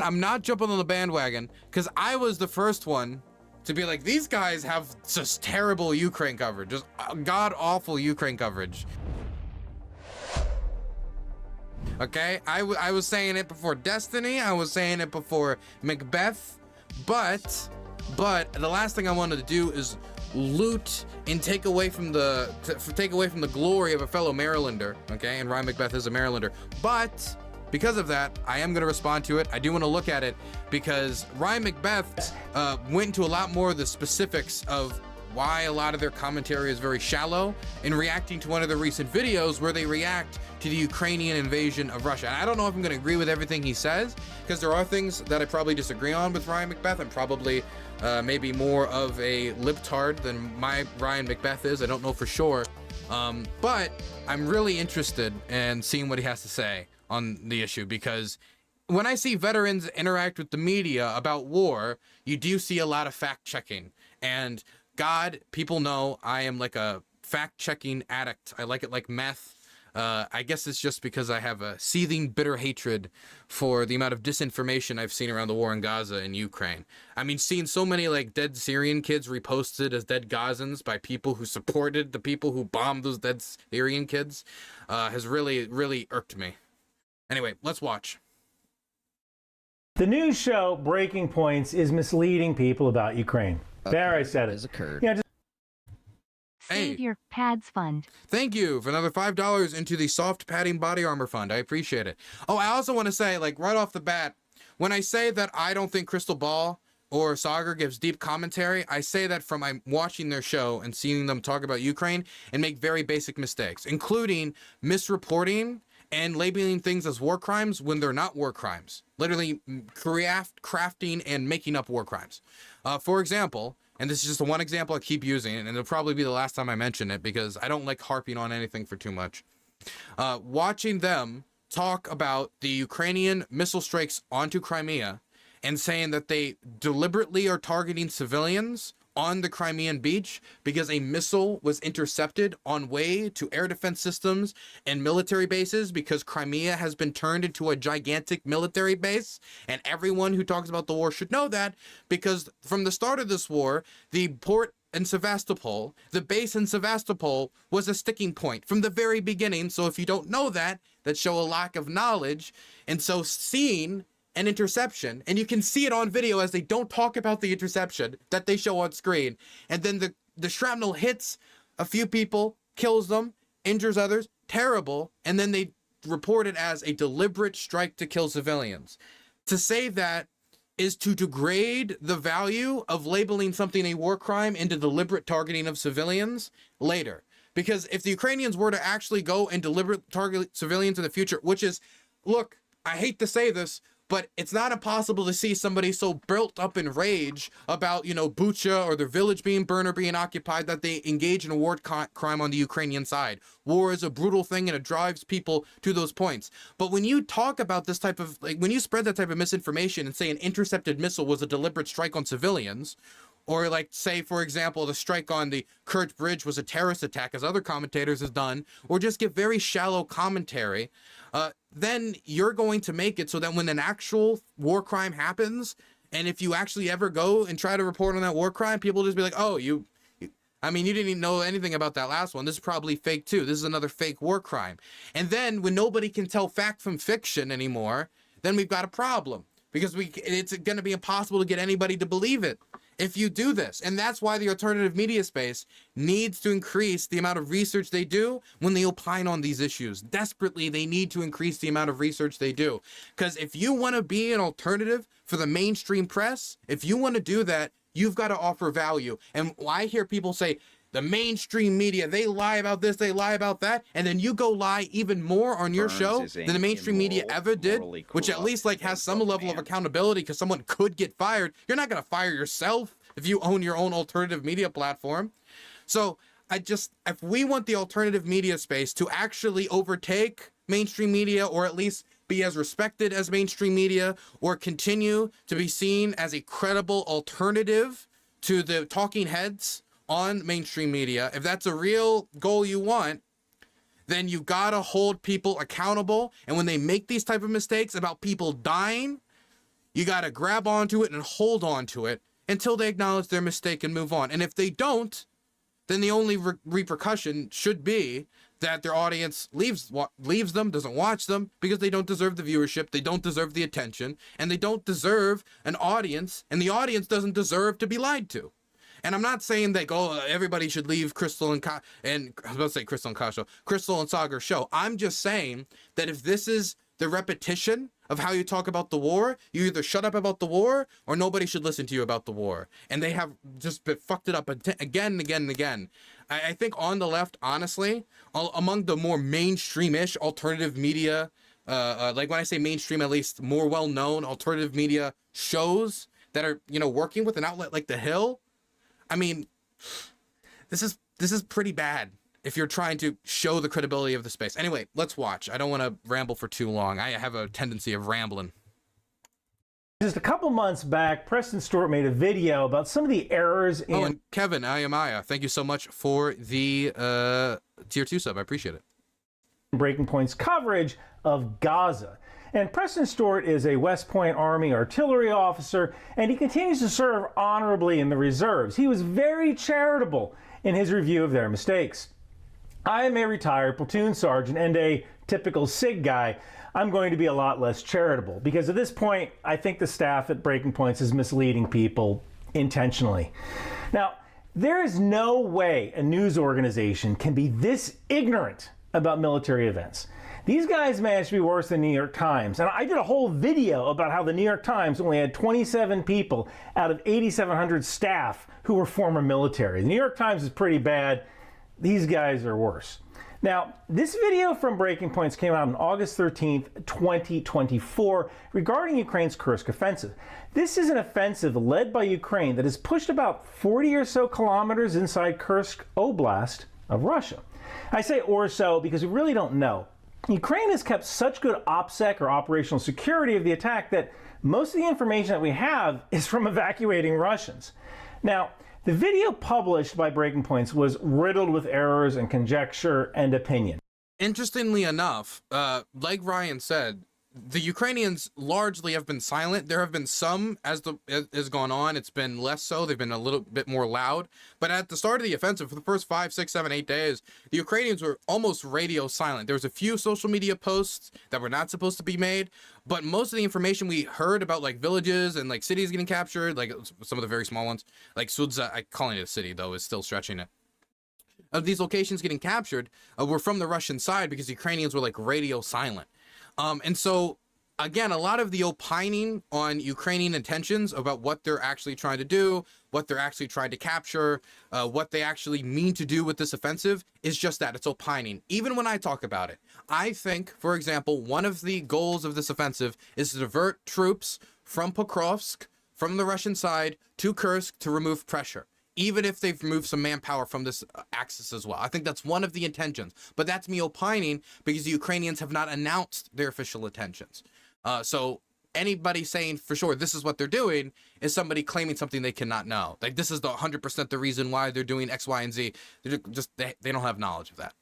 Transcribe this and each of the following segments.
I'm not jumping on the bandwagon because I was the first one to be like, these guys have just terrible Ukraine coverage, just god-awful Ukraine coverage. Okay, I was saying it before Destiny, I was saying it before McBeth, but the last thing I wanted to do is loot and take away from the glory of a fellow Marylander, okay? And Ryan McBeth is a Marylander, but because of that, I am going to respond to it. I do want to look at it because Ryan McBeth went into a lot more of the specifics of why a lot of their commentary is very shallow in reacting to one of the recent videos where they react to the Ukrainian invasion of Russia. And I don't know if I'm going to agree with everything he says, because there are things that I probably disagree on with Ryan McBeth. I'm probably maybe more of a libtard than my Ryan McBeth is. I don't know for sure. But I'm really interested in seeing what he has to say on the issue, because when I see veterans interact with the media about war, you do see a lot of fact checking. And God, people know I am like a fact checking addict. I like it like meth. I guess it's just because I have a seething bitter hatred for the amount of disinformation I've seen around the war in Gaza and Ukraine. I mean, seeing so many like dead Syrian kids reposted as dead Gazans by people who supported the people who bombed those dead Syrian kids has really, really irked me. Anyway, let's watch. The news show Breaking Points is misleading people about Ukraine. Okay, there, I said it. Has occurred. Yeah, Save your pads fund. Thank you for another $5 into the soft padding body armor fund. I appreciate it. Oh, I also want to say, like, right off the bat, when I say that I don't think Crystal Ball or Sagar gives deep commentary, I say that from I'm watching their show and seeing them talk about Ukraine and make very basic mistakes, including misreporting and labeling things as war crimes when they're not war crimes. Literally crafting and making up war crimes. For example, and this is just the one example I keep using, and it'll probably be the last time I mention it because I don't like harping on anything for too much. Watching them talk about the Ukrainian missile strikes onto Crimea and saying that they deliberately are targeting civilians on the Crimean beach because a missile was intercepted on way to air defense systems and military bases, because Crimea has been turned into a gigantic military base, and everyone who talks about the war should know that, because from the start of this war, the port in Sevastopol, the base in Sevastopol, was a sticking point from the very beginning. So if you don't know that, that show a lack of knowledge. And so seeing an interception, and you can see it on video as they don't talk about the interception that they show on screen, and then the shrapnel hits a few people, kills them, injures others, terrible, and then they report it as a deliberate strike to kill civilians. To say that is to degrade the value of labeling something a war crime into deliberate targeting of civilians later. Because if the Ukrainians were to actually go and deliberately target civilians in the future, which is, look, I hate to say this, but it's not impossible to see somebody so built up in rage about, you know, Bucha or their village being burned or being occupied that they engage in a war crime on the Ukrainian side. War is a brutal thing and it drives people to those points. But when you talk about this type of, like, when you spread that type of misinformation and say an intercepted missile was a deliberate strike on civilians, or like say, for example, the strike on the Kerch Bridge was a terrorist attack, as other commentators have done, or just give very shallow commentary, then you're going to make it so that when an actual war crime happens, and if you actually ever go and try to report on that war crime, people just be like, oh, you didn't even know anything about that last one. This is probably fake too. This is another fake war crime. And then when nobody can tell fact from fiction anymore, then we've got a problem, because it's going to be impossible to get anybody to believe it if you do this. And that's why the alternative media space needs to increase the amount of research they do when they opine on these issues. Desperately, they need to increase the amount of research they do. Because if you want to be an alternative for the mainstream press, if you want to do that, you've got to offer value. And I hear people say, the mainstream media, they lie about this, they lie about that, and then you go lie even more on your show than the mainstream media ever did, which at least like has some level of accountability, because someone could get fired. You're not going to fire yourself if you own your own alternative media platform. So if we want the alternative media space to actually overtake mainstream media, or at least be as respected as mainstream media, or continue to be seen as a credible alternative to the talking heads on mainstream media, if that's a real goal you want, then you gotta hold people accountable. And when they make these type of mistakes about people dying, You got to grab onto it and hold onto it until they acknowledge their mistake and move on. And if they don't, then the only repercussion should be that their audience leaves them, doesn't watch them, because they don't deserve the viewership, they don't deserve the attention, and they don't deserve an audience, and the audience doesn't deserve to be lied to. And I'm not saying that everybody should leave Crystal and I was about to say Crystal and Kasha, Crystal and Sagar's show. I'm just saying that if this is the repetition of how you talk about the war, you either shut up about the war or nobody should listen to you about the war. And they have just fucked it up again and again and again. I think on the left, honestly, among the more mainstream-ish alternative media, like when I say mainstream, at least more well-known alternative media shows that are, working with an outlet like The Hill, I mean, this is pretty bad if you're trying to show the credibility of the space. Anyway, let's watch. I don't want to ramble for too long. I have a tendency of rambling. Just a couple months back, Preston Stewart made a video about some of the errors in... Oh, and Kevin, Ayamaya, thank you so much for the tier 2 sub. I appreciate it. Breaking Point's coverage of Gaza. And Preston Stewart is a West Point Army artillery officer, and he continues to serve honorably in the reserves. He was very charitable in his review of their mistakes. I am a retired platoon sergeant and a typical SIG guy. I'm going to be a lot less charitable because at this point, I think the staff at Breaking Points is misleading people intentionally. Now, there is no way a news organization can be this ignorant about military events. These guys managed to be worse than New York Times. And I did a whole video about how the New York Times only had 27 people out of 8,700 staff who were former military. The New York Times is pretty bad. These guys are worse. Now, this video from Breaking Points came out on August 13th, 2024, regarding Ukraine's Kursk offensive. This is an offensive led by Ukraine that has pushed about 40 or so kilometers inside Kursk Oblast of Russia. I say or so because we really don't know. Ukraine has kept such good OPSEC or operational security of the attack that most of the information that we have is from evacuating Russians. Now, the video published by Breaking Points was riddled with errors and conjecture and opinion. Interestingly enough, like Ryan said, the Ukrainians largely have been silent. There have been some, as has gone on, it's been less so. They've been a little bit more loud. But at the start of the offensive, for the first 5, 6, 7, 8 days, the Ukrainians were almost radio silent. There was a few social media posts that were not supposed to be made, but most of the information we heard about, like villages and like cities getting captured, like some of the very small ones, like Sudza, I calling it a city though, is still stretching it. Of these locations getting captured were from the Russian side because the Ukrainians were like radio silent. And so, again, a lot of the opining on Ukrainian intentions about what they're actually trying to do, what they're actually trying to capture, what they actually mean to do with this offensive is just that. It's opining. Even when I talk about it, I think, for example, one of the goals of this offensive is to divert troops from Pokrovsk, from the Russian side, to Kursk to remove pressure, even if they've removed some manpower from this axis as well. I think that's one of the intentions, but that's me opining because the Ukrainians have not announced their official intentions. So anybody saying for sure this is what they're doing is somebody claiming something they cannot know. Like this is the 100% the reason why they're doing X, Y, and Z. They don't have knowledge of that.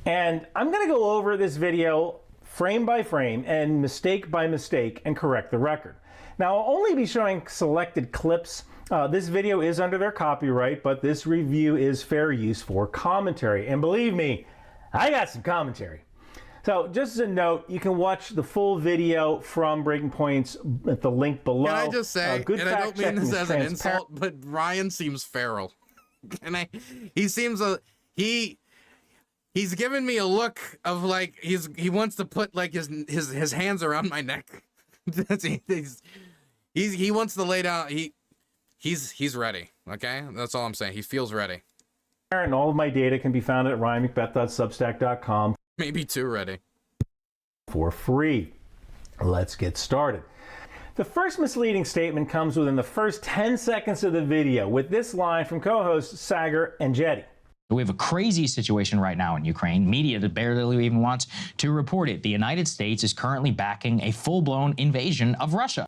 And I'm going to go over this video frame by frame and mistake by mistake and correct the record. Now, I'll only be showing selected clips. This video is under their copyright, but this review is fair use for commentary. And believe me, I got some commentary. So just as a note, you can watch the full video from Breaking Points at the link below. Can I just say, and I don't mean this as an insult, but Ryan seems feral. He seems he's given me a look of like he wants to put like his hands around my neck. He wants to lay down. He's ready. Okay, that's all I'm saying. He feels ready. And all of my data can be found at ryanmcbeth.substack.com. Maybe too ready. For free. Let's get started. The first misleading statement comes within the first 10 seconds of the video with this line from co-hosts Sagar and Jetty. We have a crazy situation right now in Ukraine. Media that barely even wants to report it. The United States is currently backing a full-blown invasion of Russia.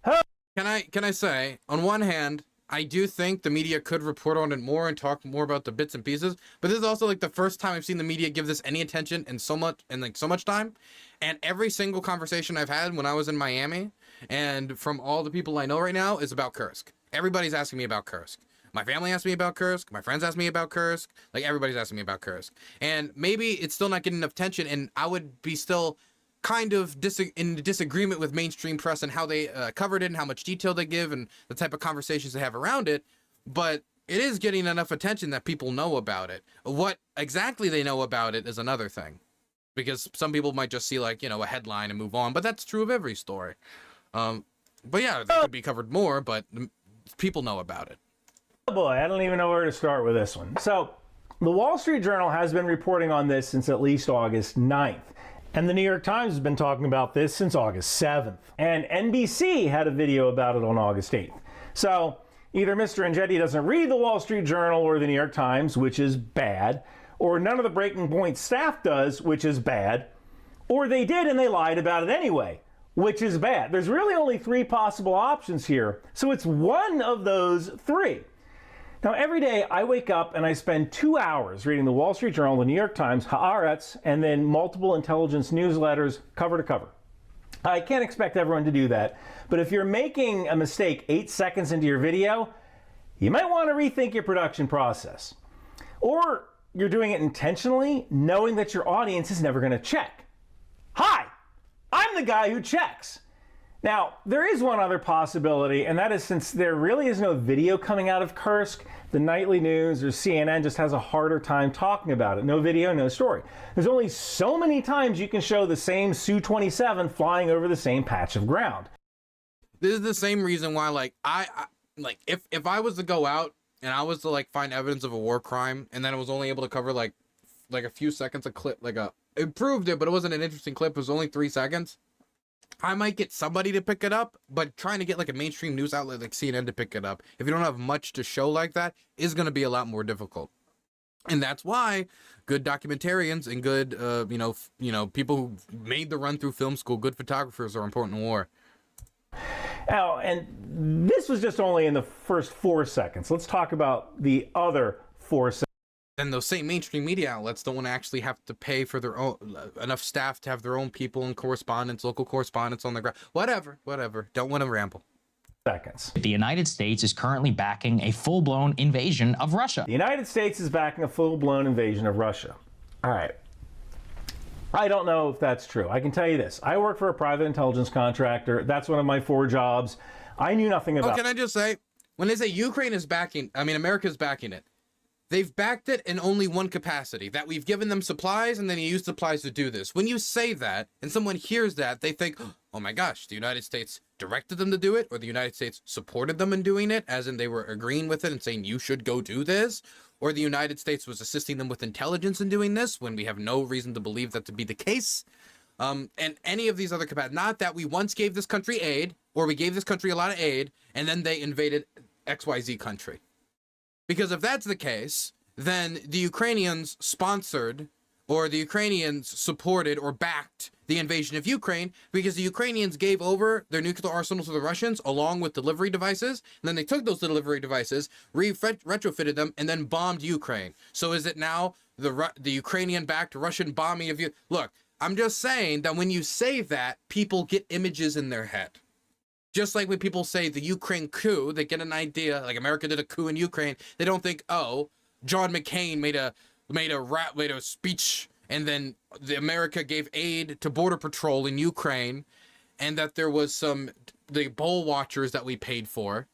Can I say, on one hand, I do think the media could report on it more and talk more about the bits and pieces. But this is also like the first time I've seen the media give this any attention and so much time. And every single conversation I've had when I was in Miami and from all the people I know right now is about Kursk. Everybody's asking me about Kursk. My family asked me about Kursk. My friends asked me about Kursk. Like, everybody's asking me about Kursk. And maybe it's still not getting enough attention, and I would be still kind of in disagreement with mainstream press and how they covered it and how much detail they give and the type of conversations they have around it. But it is getting enough attention that people know about it. What exactly they know about it is another thing. Because some people might just see, like, you know, a headline and move on. But that's true of every story. But yeah, they could be covered more, but people know about it. Oh boy, I don't even know where to start with this one. So, the Wall Street Journal has been reporting on this since at least August 9th. And the New York Times has been talking about this since August 7th. And NBC had a video about it on August 8th. So, either Mr. Andretti doesn't read the Wall Street Journal or the New York Times, which is bad, or none of the Breaking Point staff does, which is bad, or they did and they lied about it anyway, which is bad. There's really only three possible options here, so it's one of those three. Now, every day I wake up and I spend 2 hours reading the Wall Street Journal, the New York Times, Haaretz, and then multiple intelligence newsletters cover to cover. I can't expect everyone to do that, but if you're making a mistake 8 seconds into your video, you might want to rethink your production process. Or you're doing it intentionally, knowing that your audience is never going to check. Hi, I'm the guy who checks. Now, there is one other possibility, and that is, since there really is no video coming out of Kursk, the nightly news or CNN just has a harder time talking about it. No video, no story. There's only so many times you can show the same Su-27 flying over the same patch of ground. This is the same reason why, like, if I was to go out and I was to, like, find evidence of a war crime, and then I was only able to cover like a few seconds of clip, it proved it, but it wasn't an interesting clip, it was only 3 seconds. I might get somebody to pick it up, but trying to get like a mainstream news outlet like CNN to pick it up, if you don't have much to show like that, is going to be a lot more difficult. And that's why good documentarians and good, people who made the run through film school, good photographers are important in war. Now, and this was just only in the first 4 seconds. Let's talk about the other 4 seconds. Then those same mainstream media outlets don't want to actually have to pay for their own enough staff to have their own people and correspondents, local correspondents on the ground. Whatever. Don't want to ramble. Seconds. The United States is currently backing a full-blown invasion of Russia. The United States is backing a full-blown invasion of Russia. All right. I don't know if that's true. I can tell you this. I work for a private intelligence contractor. That's one of my 4 jobs. I knew nothing about it. Can I just say, when they say Ukraine is backing, America's backing it. They've backed it in only one capacity, that we've given them supplies and then they use supplies to do this. When you say that and someone hears that, they think, oh my gosh, the United States directed them to do it, or the United States supported them in doing it, as in they were agreeing with it and saying you should go do this, or the United States was assisting them with intelligence in doing this when we have no reason to believe that to be the case. And any of these other capacities, not that we once gave this country aid, or we gave this country a lot of aid, and then they invaded XYZ country. Because if that's the case, then the Ukrainians sponsored, or the Ukrainians supported or backed the invasion of Ukraine, because the Ukrainians gave over their nuclear arsenal to the Russians along with delivery devices, and then they took those delivery devices, retrofitted them, and then bombed Ukraine. So is it now the Ukrainian-backed Russian bombing of you? Look, I'm just saying that when you say that, people get images in their head. Just like when people say the Ukraine coup, they get an idea, like America did a coup in Ukraine. They don't think, oh, John McCain made a speech, and then America gave aid to Border Patrol in Ukraine, and that there was the poll watchers that we paid for.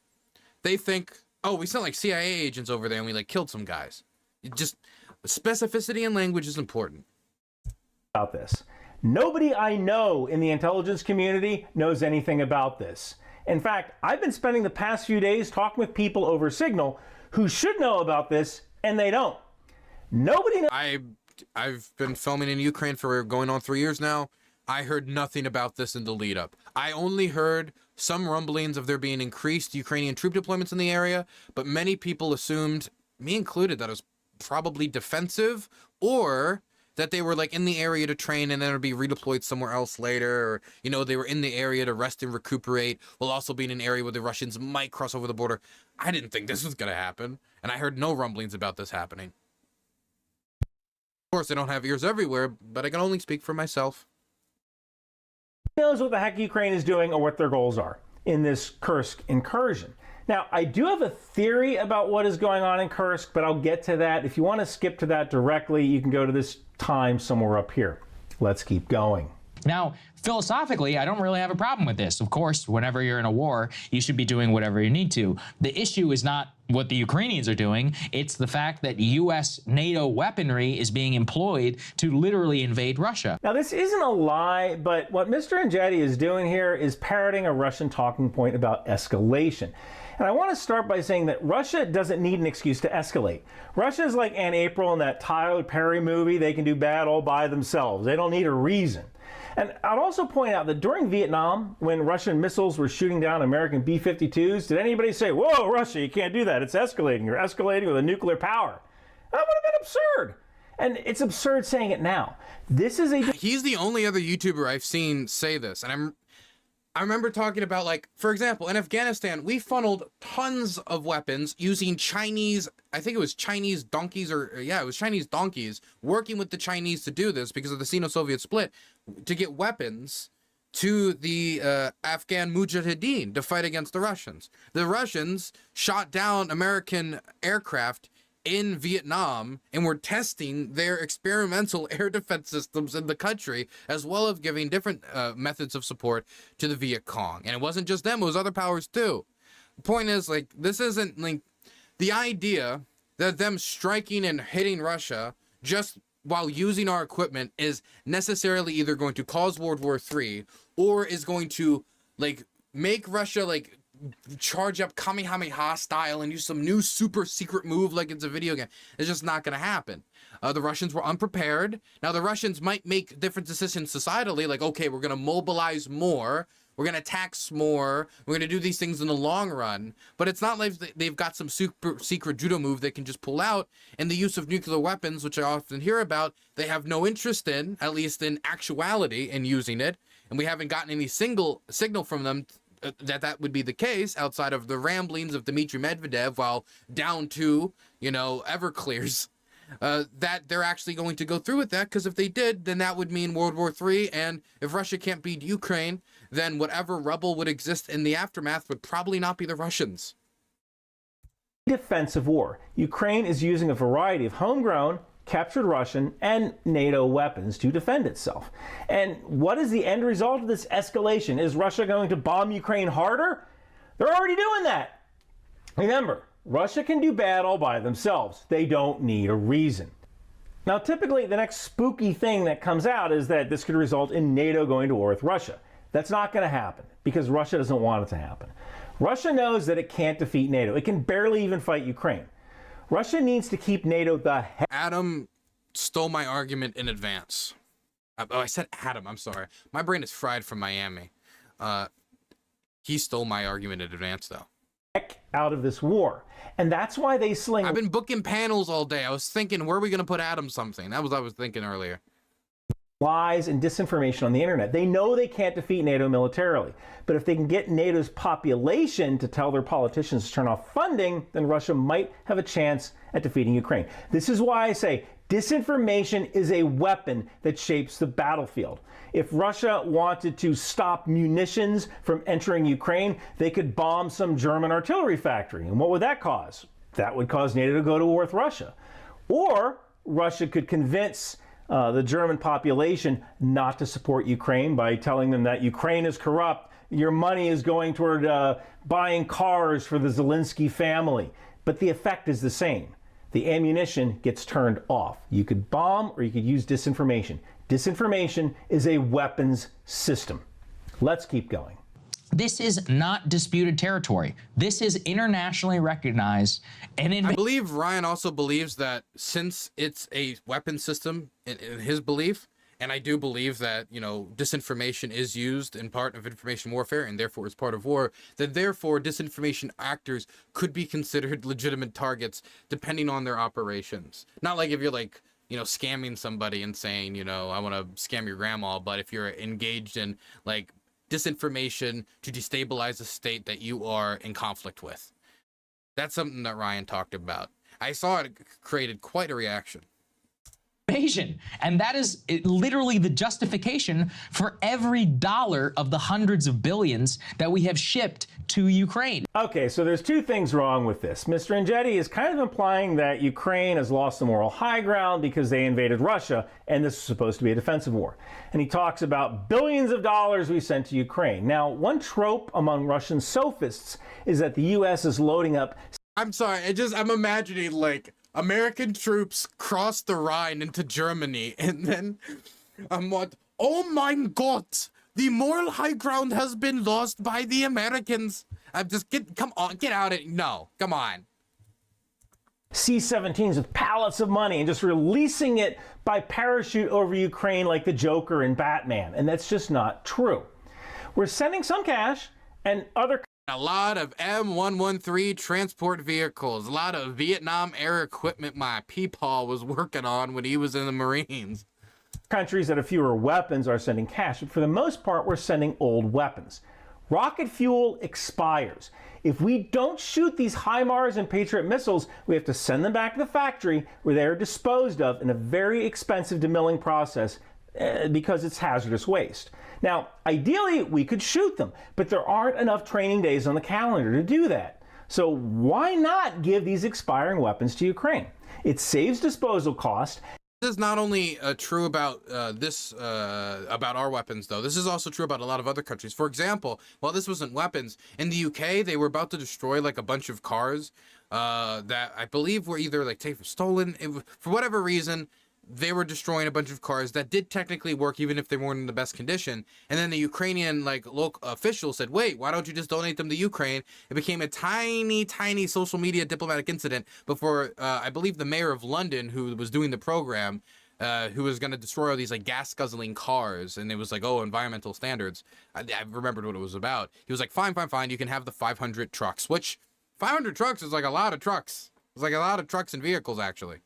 They think, oh, we sent like CIA agents over there and we like killed some guys. Just specificity in language is important. About this. Nobody I know in the intelligence community knows anything about this. In fact, I've been spending the past few days talking with people over Signal who should know about this, and they don't. Nobody knows. I've been filming in Ukraine for going on 3 years now. I heard nothing about this in the lead up. I only heard some rumblings of there being increased Ukrainian troop deployments in the area, but many people assumed, me included, that it was probably defensive, or that they were like in the area to train and then it'd be redeployed somewhere else later, or you know, they were in the area to rest and recuperate while also being in an area where the Russians might cross over the border. I didn't think this was going to happen, and I heard no rumblings about this happening. Of course, I don't have ears everywhere, but I can only speak for myself. Who knows what the heck Ukraine is doing or what their goals are in this Kursk incursion? Now, I do have a theory about what is going on in Kursk, but I'll get to that. If you want to skip to that directly, you can go to this time somewhere up here. Let's keep going. Now, philosophically, I don't really have a problem with this. Of course, whenever you're in a war, you should be doing whatever you need to. The issue is not what the Ukrainians are doing. It's the fact that U.S. NATO weaponry is being employed to literally invade Russia. Now, this isn't a lie, but what Mr. Engetti is doing here is parroting a Russian talking point about escalation. And I want to start by saying that Russia doesn't need an excuse to escalate. Russia is like Aunt April in that Tyler Perry movie. They can do bad all by themselves. They don't need a reason. And I'd also point out that during Vietnam, when Russian missiles were shooting down American B-52s, did anybody say, whoa, Russia, you can't do that. It's escalating. You're escalating with a nuclear power. That would have been absurd. And it's absurd saying it now. This is a... He's the only other YouTuber I've seen say this. And I remember talking about, like, for example, in Afghanistan, we funneled tons of weapons using Chinese, I think it was Chinese donkeys, it was Chinese donkeys, working with the Chinese to do this because of the Sino-Soviet split, to get weapons to the Afghan Mujahideen to fight against the Russians. The Russians shot down American aircraft in Vietnam and were testing their experimental air defense systems in the country, as well as giving different methods of support to the Viet Cong. And it wasn't just them, it was other powers too. The point is, like, this isn't like the idea that them striking and hitting Russia just while using our equipment is necessarily either going to cause World War III or is going to, like, make Russia, like, charge up Kamehameha style and use some new super secret move like it's a video game. It's just not going to happen. The Russians were unprepared. Now, the Russians might make different decisions societally, like, okay, we're going to mobilize more, we're going to tax more, we're going to do these things in the long run, but it's not like they've got some super secret judo move they can just pull out, and the use of nuclear weapons, which I often hear about, they have no interest in, at least in actuality, in using it, and we haven't gotten any signal from them that would be the case outside of the ramblings of Dmitry Medvedev while down to, you know, Everclears, that they're actually going to go through with that, because if they did, then that would mean World War III, and if Russia can't beat Ukraine, then whatever rubble would exist in the aftermath would probably not be the Russians. Defensive war. Ukraine is using a variety of homegrown, captured Russian, and NATO weapons to defend itself. And what is the end result of this escalation? Is Russia going to bomb Ukraine harder? They're already doing that. Remember, Russia can do bad all by themselves. They don't need a reason. Now, typically, the next spooky thing that comes out is that this could result in NATO going to war with Russia. That's not going to happen because Russia doesn't want it to happen. Russia knows that it can't defeat NATO. It can barely even fight Ukraine. Russia needs to keep NATO the heck. Adam stole my argument in advance. Oh, I said Adam, I'm sorry. My brain is fried from Miami. He stole my argument in advance, though. Out of this war. And that's why they sling... I've been booking panels all day. I was thinking, where are we going to put Adam something? That was what I was thinking earlier. Lies and disinformation on the internet. They know they can't defeat NATO militarily, but if they can get NATO's population to tell their politicians to turn off funding, then Russia might have a chance at defeating Ukraine. This is why I say disinformation is a weapon that shapes the battlefield. If Russia wanted to stop munitions from entering Ukraine, they could bomb some German artillery factory. And what would that cause? That would cause NATO to go to war with Russia. Or Russia could convince the German population not to support Ukraine by telling them that Ukraine is corrupt, your money is going toward buying cars for the Zelensky family. But the effect is the same. The ammunition gets turned off. You could bomb or you could use disinformation. Disinformation is a weapons system. Let's keep going. This is not disputed territory. This is internationally recognized. And I believe Ryan also believes that since it's a weapon system in his belief, and I do believe that, you know, disinformation is used in part of information warfare and therefore is part of war, that therefore disinformation actors could be considered legitimate targets depending on their operations. Not like if you're like you know, scamming somebody and saying, you know, I want to scam your grandma. But if you're engaged in like disinformation to destabilize a state that you are in conflict with, that's something that Ryan talked about. I saw it created quite a reaction. Invasion. And that is literally the justification for every dollar of the hundreds of billions that we have shipped to Ukraine. Okay, so there's two things wrong with this. Mr. Engetti is kind of implying that Ukraine has lost the moral high ground because they invaded Russia, and this is supposed to be a defensive war. And he talks about billions of dollars we sent to Ukraine. Now, one trope among Russian sophists is that the U.S. is loading up. I'm sorry, I'm imagining like American troops cross the Rhine into Germany, and then I'm what? Oh my God! The moral high ground has been lost by the Americans. I'm just come on, get out of it. No, come on. C-17s with pallets of money and just releasing it by parachute over Ukraine like the Joker in Batman, and that's just not true. We're sending some cash and other. A lot of M113 transport vehicles, a lot of Vietnam era equipment my peepaw was working on when he was in the Marines. Countries that have fewer weapons are sending cash, but for the most part, we're sending old weapons. Rocket fuel expires. If we don't shoot these HIMARS and Patriot missiles, we have to send them back to the factory where they are disposed of in a very expensive demilling process because it's hazardous waste. Now, ideally, we could shoot them, but there aren't enough training days on the calendar to do that. So why not give these expiring weapons to Ukraine? It saves disposal cost. This is not only true about about our weapons, though. This is also true about a lot of other countries. For example, while this wasn't weapons, in the UK, they were about to destroy like a bunch of cars that I believe were either like stolen. For whatever reason, they were destroying a bunch of cars that did technically work even if they weren't in the best condition. And then the Ukrainian like local officials said, wait, why don't you just donate them to Ukraine? It became a tiny social media diplomatic incident before I believe the mayor of London, who was doing the program, who was going to destroy all these like gas guzzling cars, and it was like, oh, environmental standards. I remembered what it was about. He was like, fine, you can have the 500 trucks, which 500 trucks is like a lot of trucks. It's like a lot of trucks and vehicles, actually.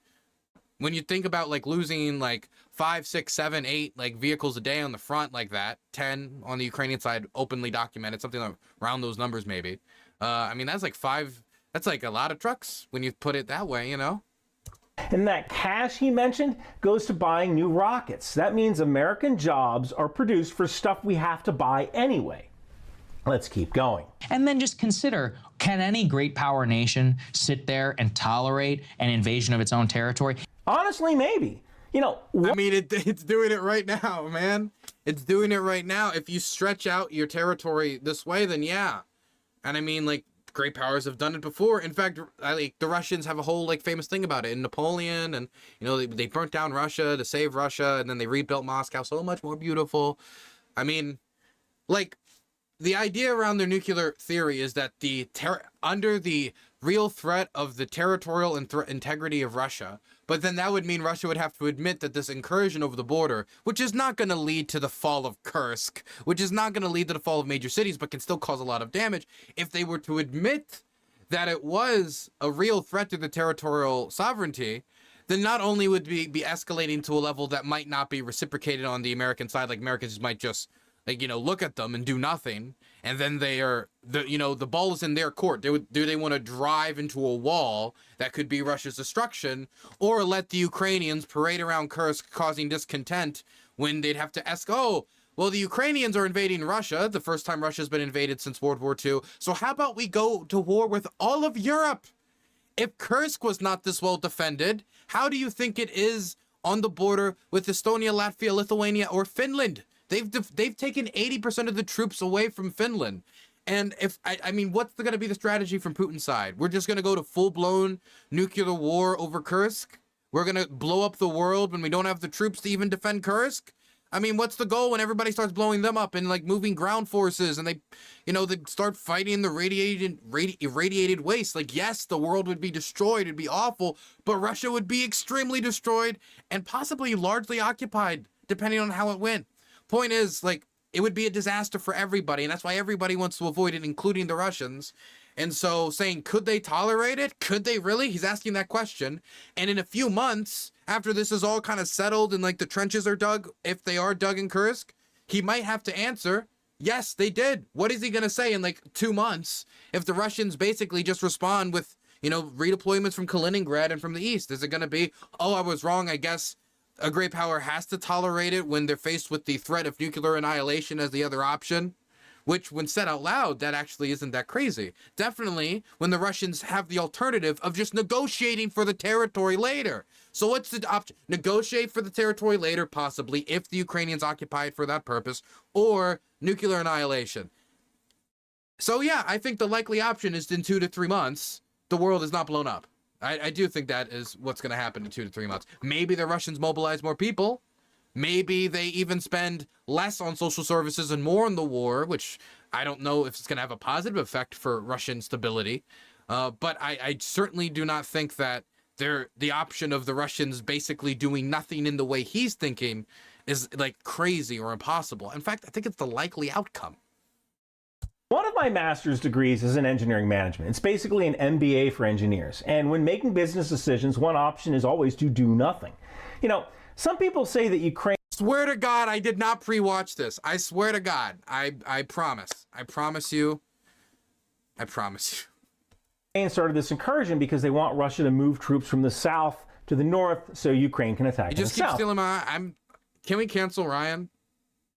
When you think about like losing like 5, 6, 7, 8 like vehicles a day on the front like that, 10 on the Ukrainian side openly documented, something like around those numbers maybe. I mean, that's like that's like a lot of trucks when you put it that way, you know? And that cash he mentioned goes to buying new rockets. That means American jobs are produced for stuff we have to buy anyway. Let's keep going. And then just consider, can any great power nation sit there and tolerate an invasion of its own territory? Honestly, maybe. You know, I mean, it's doing it right now, man. It's doing it right now. If you stretch out your territory this way, then yeah. And I mean, like, great powers have done it before. In fact, like the Russians have a whole like famous thing about it in Napoleon, and you know they burnt down Russia to save Russia, and then they rebuilt Moscow so much more beautiful. I mean, like the idea around their nuclear theory is that under the real threat of the territorial integrity of Russia, but then that would mean Russia would have to admit that this incursion over the border, which is not going to lead to the fall of Kursk, which is not going to lead to the fall of major cities, but can still cause a lot of damage, if they were to admit that it was a real threat to the territorial sovereignty, then not only would be escalating to a level that might not be reciprocated on the American side, like Americans might just like, you know, look at them and do nothing, and then the ball is in their court. Do they want to drive into a wall that could be Russia's destruction, or let the Ukrainians parade around Kursk causing discontent when they'd have to ask, oh, well, the Ukrainians are invading Russia, the first time Russia's been invaded since World War II, so how about we go to war with all of Europe? If Kursk was not this well defended, how do you think it is on the border with Estonia, Latvia, Lithuania, or Finland? They've taken 80% of the troops away from Finland. And I mean, what's going to be the strategy from Putin's side? We're just going to go to full-blown nuclear war over Kursk? We're going to blow up the world when we don't have the troops to even defend Kursk? I mean, what's the goal when everybody starts blowing them up and like moving ground forces and they start fighting the irradiated waste? Like, yes, the world would be destroyed. It'd be awful, but Russia would be extremely destroyed and possibly largely occupied, depending on how it went. Point is, like, it would be a disaster for everybody, and that's why everybody wants to avoid it, including the Russians. And so saying, could they tolerate it? Could they really? He's asking that question. And in a few months, after this is all kind of settled and like the trenches are dug, if they are dug in Kursk, he might have to answer, yes, they did. What is he going to say in like 2 months if the Russians basically just respond with, you know, redeployments from Kaliningrad and from the east? Is it going to be, oh, I was wrong, I guess a great power has to tolerate it when they're faced with the threat of nuclear annihilation as the other option? Which, when said out loud, that actually isn't that crazy. Definitely when the Russians have the alternative of just negotiating for the territory later. So what's the option? Negotiate for the territory later, possibly, if the Ukrainians occupy it for that purpose, or nuclear annihilation. So yeah, I think the likely option is in 2 to 3 months, the world is not blown up. I do think that is what's going to happen in 2 to 3 months. Maybe the Russians mobilize more people. Maybe they even spend less on social services and more on the war, which I don't know if it's going to have a positive effect for Russian stability. But I certainly do not think that the option of the Russians basically doing nothing in the way he's thinking is like crazy or impossible. In fact, I think it's the likely outcome. One of my master's degrees is in engineering management. It's basically an MBA for engineers. And when making business decisions, one option is always to do nothing. You know, some people say that Ukraine... Swear to God, I did not pre-watch this. I swear to God. I promise. I promise you. I promise you. started this incursion because they want Russia to move troops from the south to the north so Ukraine can attack You in just the keep south. stealing my... Can we cancel Ryan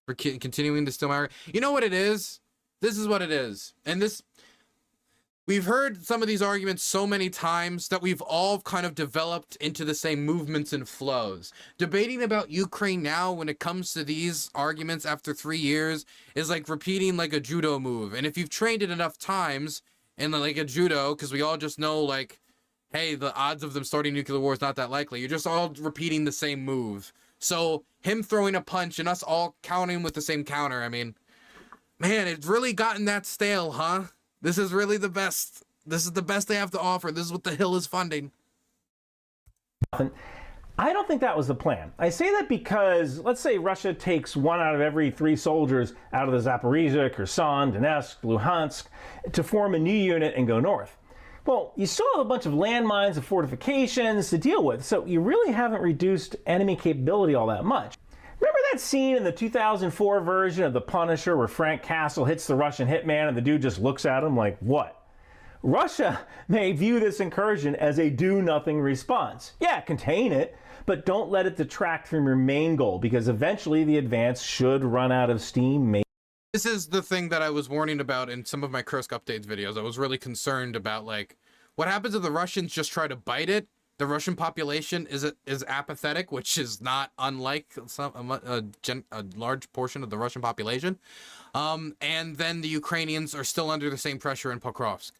for continuing to steal my... You know what it is? This is what it is. And this... We've heard some of these arguments so many times that we've all kind of developed into the same movements and flows. Debating about Ukraine now when it comes to these arguments after 3 years is like repeating like a judo move. And if you've trained it enough times in like a judo, because we all just know like, hey, the odds of them starting nuclear war is not that likely. You're just all repeating the same move. So him throwing a punch and us all counting with the same counter, I mean, man, it's really gotten that stale, huh? This is really the best. This is the best they have to offer. This is what the Hill is funding. I don't think that was the plan. I say that because, let's say Russia takes 1 out of every 3 soldiers out of the Zaporizhia, Kherson, Donetsk, Luhansk to form a new unit and go north. Well, you still have a bunch of landmines and fortifications to deal with, so you really haven't reduced enemy capability all that much. Remember that scene in the 2004 version of The Punisher where Frank Castle hits the Russian hitman and the dude just looks at him like, what? Russia may view this incursion as a do-nothing response. Yeah, contain it, but don't let it detract from your main goal, because eventually the advance should run out of steam. This is the thing that I was warning about in some of my Kursk updates videos. I was really concerned about, like, what happens if the Russians just try to bite it? The Russian population is apathetic, which is not unlike a large portion of the Russian population. And then the Ukrainians are still under the same pressure in Pokrovsk.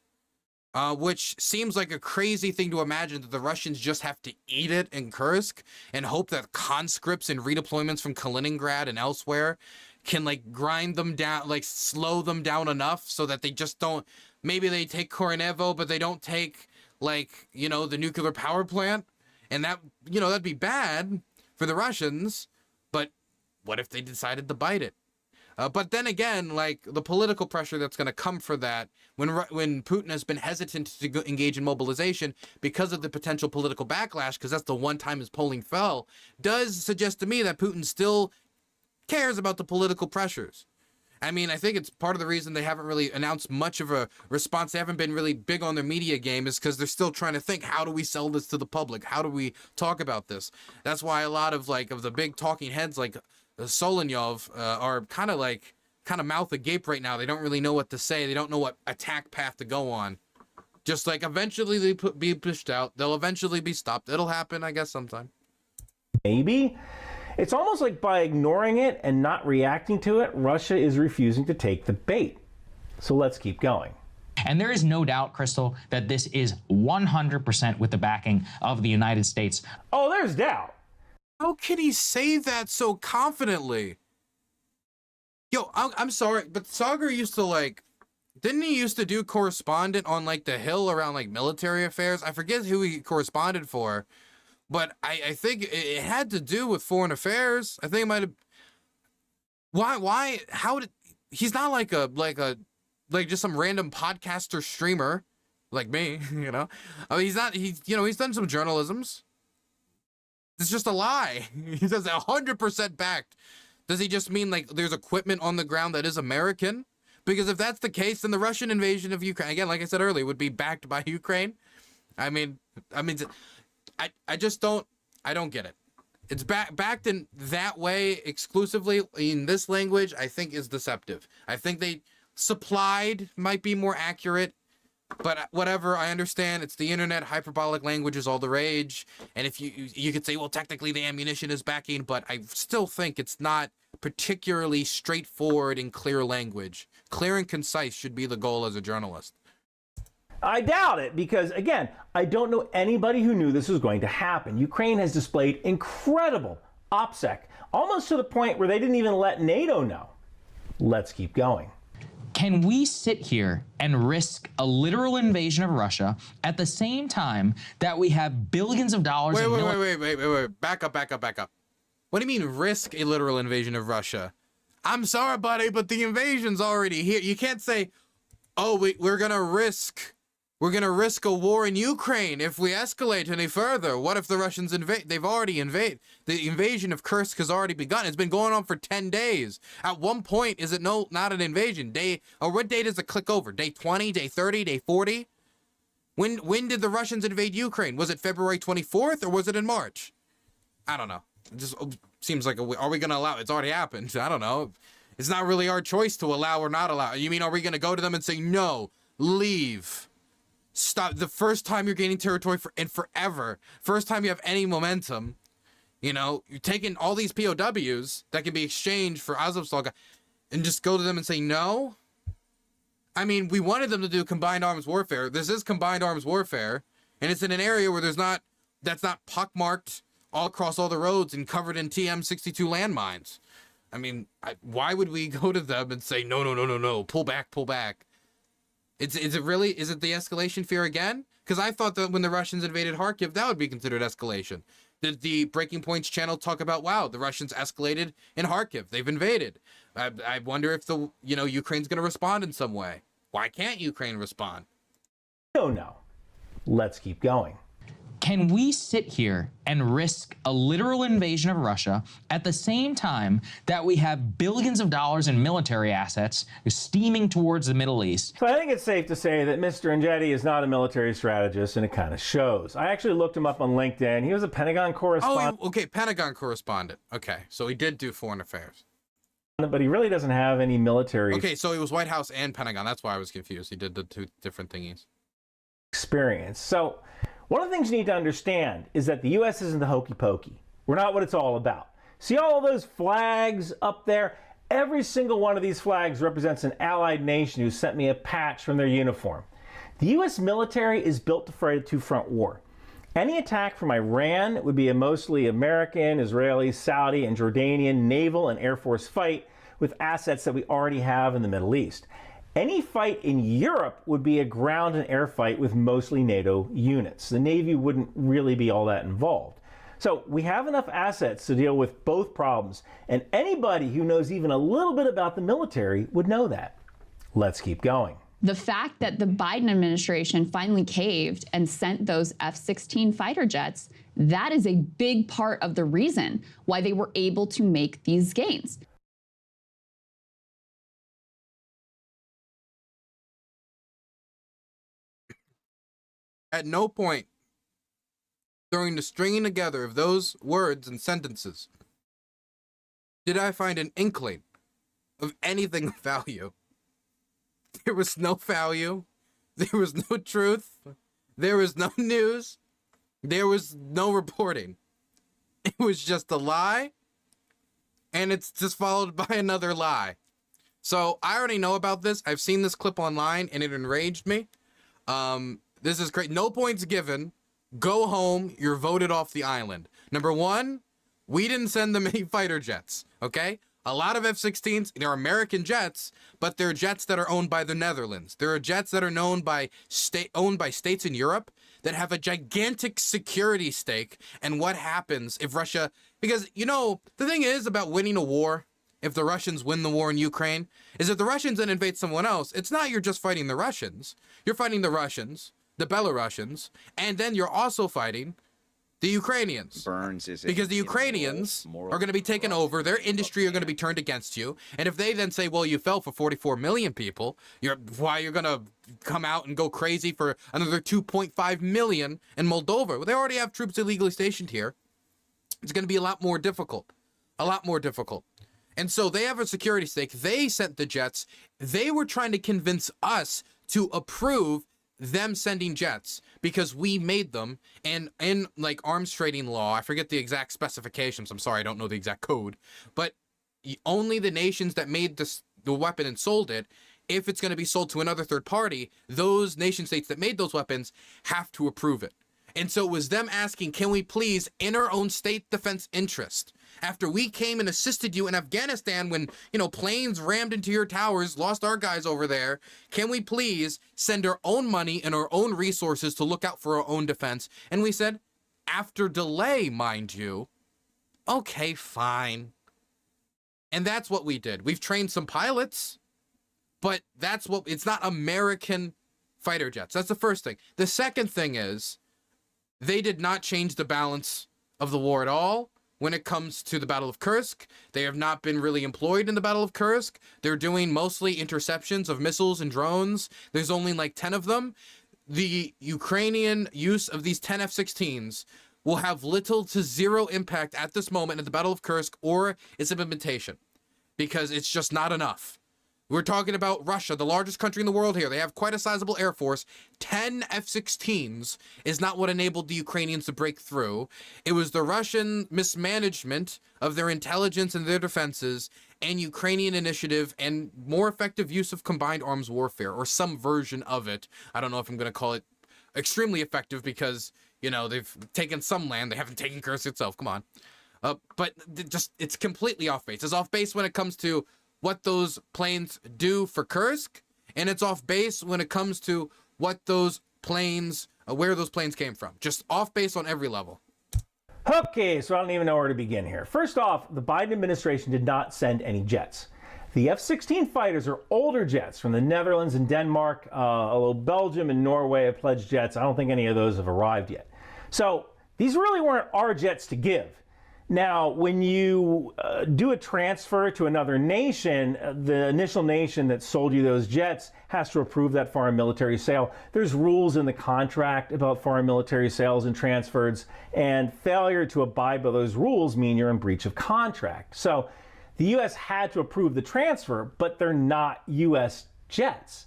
Which seems like a crazy thing to imagine, that the Russians just have to eat it in Kursk and hope that conscripts and redeployments from Kaliningrad and elsewhere can like grind them down, like slow them down enough so that they just don't, maybe they take Koronevo, but they don't take like, you know, the nuclear power plant. And that, you know, that'd be bad for the Russians, but what if they decided to bite it? But then again, like the political pressure that's going to come for that, when Putin has been hesitant to engage in mobilization because of the potential political backlash, because that's the one time his polling fell, does suggest to me that Putin still cares about the political pressures. I mean, I think it's part of the reason they haven't really announced much of a response. They haven't been really big on their media game, is because they're still trying to think, how do we sell this to the public? How do we talk about this? That's why a lot of like of the big talking heads like Solonyov are kind of mouth agape right now. They don't really know what to say. They don't know what attack path to go on. Just like eventually they be pushed out. They'll eventually be stopped. It'll happen, I guess, sometime. Maybe. It's almost like by ignoring it and not reacting to it, Russia is refusing to take the bait. So let's keep going. And there is no doubt, Crystal, that this is 100% with the backing of the United States. Oh, there's doubt. How can he say that so confidently? Yo, I'm sorry, but Sagar used to like, didn't he used to do correspondent on like the Hill around like military affairs? I forget who he corresponded for, but I think it had to do with foreign affairs. I think it might have. Why? How did? He's not like a like just some random podcaster streamer like me, you know. I mean, he's done some journalisms. It's just a lie. He says 100% backed. Does he just mean like there's equipment on the ground that is American? Because if that's the case, then the Russian invasion of Ukraine, again, like I said earlier, would be backed by Ukraine. I just don't get it. It's backed in that way exclusively in this language, I think is deceptive. I think they supplied might be more accurate, but whatever, I understand it's the internet, hyperbolic language is all the rage. And if you could say, well, technically the ammunition is backing, but I still think it's not particularly straightforward in clear language. Clear and concise should be the goal as a journalist. I doubt it because, again, I don't know anybody who knew this was going to happen. Ukraine has displayed incredible OPSEC, almost to the point where they didn't even let NATO know. Let's keep going. Can we sit here and risk a literal invasion of Russia at the same time that we have billions of dollars in Wait. Back up. What do you mean risk a literal invasion of Russia? I'm sorry, buddy, but the invasion's already here. You can't say, oh, we're gonna risk a war in Ukraine if we escalate any further. What if the Russians invade? They've already invaded. The invasion of Kursk has already begun. It's been going on for 10 days. At one point, is it not an invasion? What day does it click over? Day 20, day 30, day 40? When did the Russians invade Ukraine? Was it February 24th or was it in March? I don't know. It just seems like, are we going to allow it? It's already happened. I don't know. It's not really our choice to allow or not allow. You mean, are we going to go to them and say, no, leave? Stop. The first time you're gaining territory forever. First time you have any momentum. You know, you're taking all these POWs that can be exchanged for Azovstal and just go to them and say no. I mean, we wanted them to do combined arms warfare. This is combined arms warfare, and it's in an area where that's not pockmarked all across all the roads and covered in TM-62 landmines. I mean, why would we go to them and say no, pull back? Is it the escalation fear again? Because I thought that when the Russians invaded Kharkiv, that would be considered escalation. Did the Breaking Points channel talk about, wow, the Russians escalated in Kharkiv, they've invaded? I wonder if Ukraine's going to respond in some way. Why can't Ukraine respond? No. Let's keep going. Can we sit here and risk a literal invasion of Russia at the same time that we have billions of dollars in military assets steaming towards the Middle East? So I think it's safe to say that Mr. Engetti is not a military strategist, and it kind of shows. I actually looked him up on LinkedIn. He was a Pentagon correspondent. Oh, okay, Pentagon correspondent. Okay, so he did do foreign affairs. But he really doesn't have any military Okay, so he was White House and Pentagon. That's why I was confused. He did the two different thingies. experience. So one of the things you need to understand is that the U.S. isn't the hokey pokey. We're not what it's all about. See all those flags up there? Every single one of these flags represents an allied nation who sent me a patch from their uniform. The U.S. military is built to fight a two-front war. Any attack from Iran would be a mostly American, Israeli, Saudi, and Jordanian naval and air force fight with assets that we already have in the Middle East. Any fight in Europe would be a ground and air fight with mostly NATO units. The Navy wouldn't really be all that involved. So we have enough assets to deal with both problems, and anybody who knows even a little bit about the military would know that. Let's keep going. The fact that the Biden administration finally caved and sent those F-16 fighter jets, that is a big part of the reason why they were able to make these gains. At no point during the stringing together of those words and sentences did I find an inkling of anything of value. There was no value. There was no truth. There was no news. There was no reporting. It was just a lie, and it's just followed by another lie. So I already know about this. I've seen this clip online, and it enraged me. This is great. No points given. Go home. You're voted off the island. Number one, we didn't send them any fighter jets, okay? A lot of F-16s, they're American jets, but they're jets that are owned by the Netherlands. There are jets that are owned by states in Europe that have a gigantic security stake. And what happens if Russia... Because, you know, the thing is about winning a war if the Russians win the war in Ukraine is if the Russians then invade someone else, it's not you're just fighting the Russians. You're fighting the Russians, the Belarusians, and then you're also fighting the Ukrainians. Because the Ukrainians are going to be taken over, their industry are going to be turned against you, and if they then say, well, you fell for 44 million people, you're going to come out and go crazy for another 2.5 million in Moldova. Well, they already have troops illegally stationed here. It's going to be a lot more difficult. A lot more difficult. And so they have a security stake. They sent the jets. They were trying to convince us to approve them sending jets because we made them. And in like arms trading law, I forget the exact specifications. I'm sorry, I don't know the exact code. But only the nations that made the weapon and sold it, if it's going to be sold to another third party, those nation states that made those weapons have to approve it. And so it was them asking, can we please, in our own state defense interest, after we came and assisted you in Afghanistan when, you know, planes rammed into your towers, lost our guys over there, can we please send our own money and our own resources to look out for our own defense? And we said, after delay, mind you, okay, fine. And that's what we did. We've trained some pilots, but that's what, it's not American fighter jets. That's the first thing. The second thing is, they did not change the balance of the war at all when it comes to the Battle of Kursk. They have not been really employed in the Battle of Kursk. They're doing mostly interceptions of missiles and drones. There's only like 10 of them. The Ukrainian use of these 10 F-16s will have little to zero impact at this moment at the Battle of Kursk or its implementation because it's just not enough. We're talking about Russia, the largest country in the world here. They have quite a sizable air force. 10 F-16s is not what enabled the Ukrainians to break through. It was the Russian mismanagement of their intelligence and their defenses and Ukrainian initiative and more effective use of combined arms warfare, or some version of it. I don't know if I'm going to call it extremely effective because, you know, they've taken some land. They haven't taken Kursk itself. Come on. But just, it's completely off base. It's off base when it comes to what those planes do for Kursk, and it's off base when it comes to what those planes, where those planes came from. Just off base on every level. Okay, so I don't even know where to begin here. First off, the Biden administration did not send any jets. The F-16 fighters are older jets from the Netherlands and Denmark, although Belgium and Norway have pledged jets. I don't think any of those have arrived yet. So these really weren't our jets to give. Now, when you do a transfer to another nation, the initial nation that sold you those jets has to approve that foreign military sale. There's rules in the contract about foreign military sales and transfers, and failure to abide by those rules mean you're in breach of contract. So the U.S. had to approve the transfer, but they're not U.S. jets.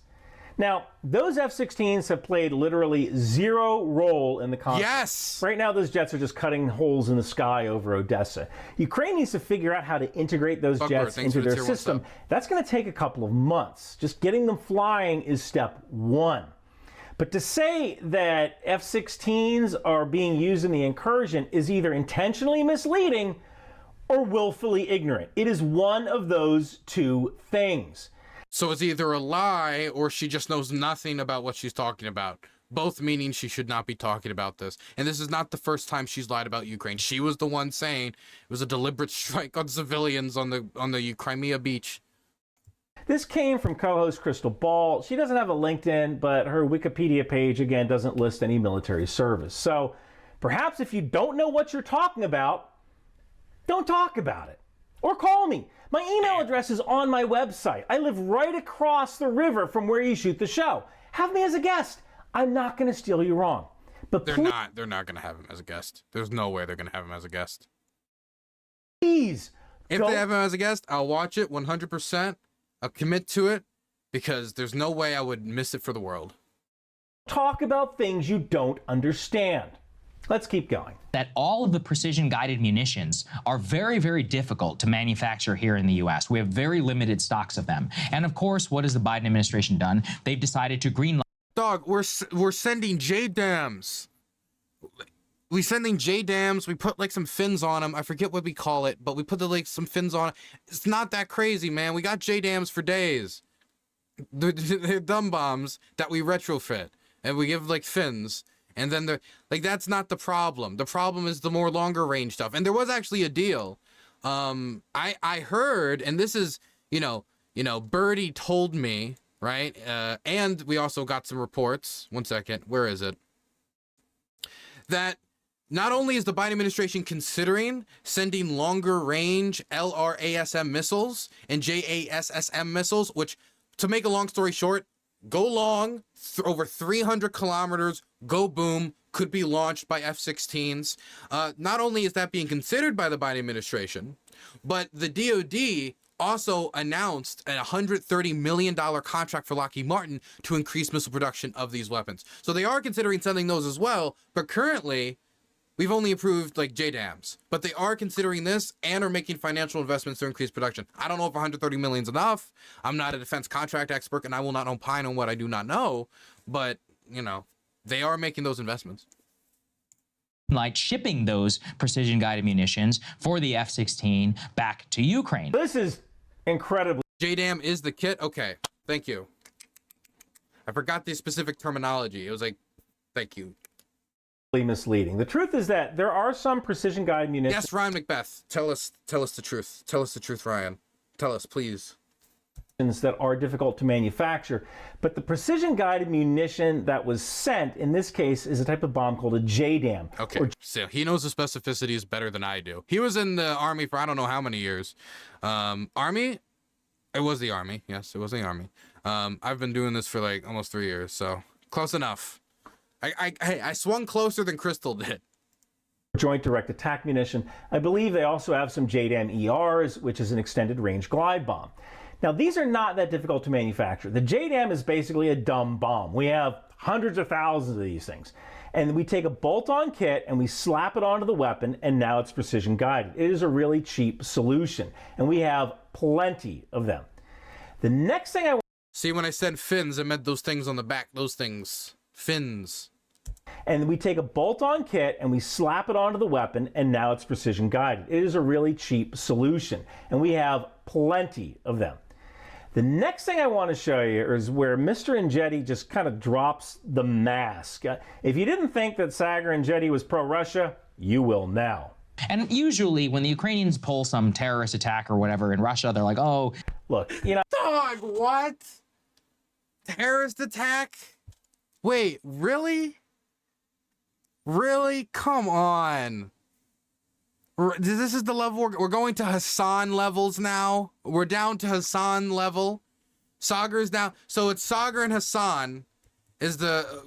Now, those F-16s have played literally zero role in the conflict. Yes! Right now, those jets are just cutting holes in the sky over Odessa. Ukraine needs to figure out how to integrate those jets into their system. That's going to take a couple of months. Just getting them flying is step one. But to say that F-16s are being used in the incursion is either intentionally misleading or willfully ignorant. It is one of those two things. So it's either a lie or she just knows nothing about what she's talking about. Both meaning she should not be talking about this. And this is not the first time she's lied about Ukraine. She was the one saying it was a deliberate strike on civilians on the Crimea beach. This came from co-host Crystal Ball. She doesn't have a LinkedIn, but her Wikipedia page, again, doesn't list any military service. So perhaps if you don't know what you're talking about, don't talk about it. Or call me. My email address is on my website. I live right across the river from where you shoot the show. Have me as a guest. I'm not going to steal you wrong. But they're not going to have him as a guest. There's no way they're going to have him as a guest. Please. If they have him as a guest, I'll watch it 100%. I'll commit to it because there's no way I would miss it for the world. Talk about things you don't understand. Let's keep going. That all of the precision-guided munitions are very, very difficult to manufacture here in the U.S. We have very limited stocks of them. And of course, what has the Biden administration done? They've decided to greenlight. Dog, we're sending JDAMs. We're sending JDAMs. We put like some fins on them. I forget what we call it, but we put some fins on it. It's not that crazy, man. We got JDAMs for days. They're dumb bombs that we retrofit and we give like fins. And then like that's not the problem. The problem is the more longer range stuff. And there was actually a deal I heard, and this is, Birdie told me, right? And we also got some reports. One second, where is it? That not only is the Biden administration considering sending longer range LRASM missiles and JASSM missiles, which, to make a long story short, go long, over 300 kilometers, go boom, could be launched by F-16s. Not only is that being considered by the Biden administration, but the DoD also announced a $130 million contract for Lockheed Martin to increase missile production of these weapons. So they are considering sending those as well, but currently we've only approved like JDAMs, but they are considering this and are making financial investments to increase production. I don't know if 130 million is enough. I'm not a defense contract expert and I will not opine on what I do not know, but they are making those investments. Like shipping those precision guided munitions for the F-16 back to Ukraine. This is incredibly. JDAM is the kit? Okay, thank you. I forgot the specific terminology. It was like, thank you. Misleading. The truth is that there are some precision guided munitions. Yes, Ryan McBeth, tell us the truth. Tell us the truth, Ryan. Tell us, please. That are difficult to manufacture, but the precision guided munition that was sent in this case is a type of bomb called a JDAM. Okay, so he knows the specificities better than I do. He was in the Army for I don't know how many years. Army? It was the Army. Yes, it was the Army. I've been doing this for like almost 3 years, so close enough. I swung closer than Crystal did. Joint direct attack munition. I believe they also have some JDAM ERs, which is an extended range glide bomb. Now, these are not that difficult to manufacture. The JDAM is basically a dumb bomb. We have hundreds of thousands of these things. And we take a bolt-on kit and we slap it onto the weapon, and now it's precision guided. It is a really cheap solution, and we have plenty of them. The next thing I want. See, when I said fins, I meant those things on the back. Those things. Fins. And we take a bolt-on kit and we slap it onto the weapon, and now it's precision guided. It is a really cheap solution, and we have plenty of them. The next thing I want to show you is where Mr. Engetti just kind of drops the mask. If you didn't think that Sagar Engetti was pro-Russia, you will now. And usually when the Ukrainians pull some terrorist attack or whatever in Russia, they're like, oh. Look, Dog, what? Terrorist attack? Wait, really? Really? Come on. This is the level we're going to Hassan levels now. We're down to Hassan level. Sagar's down. So it's Sagar and Hassan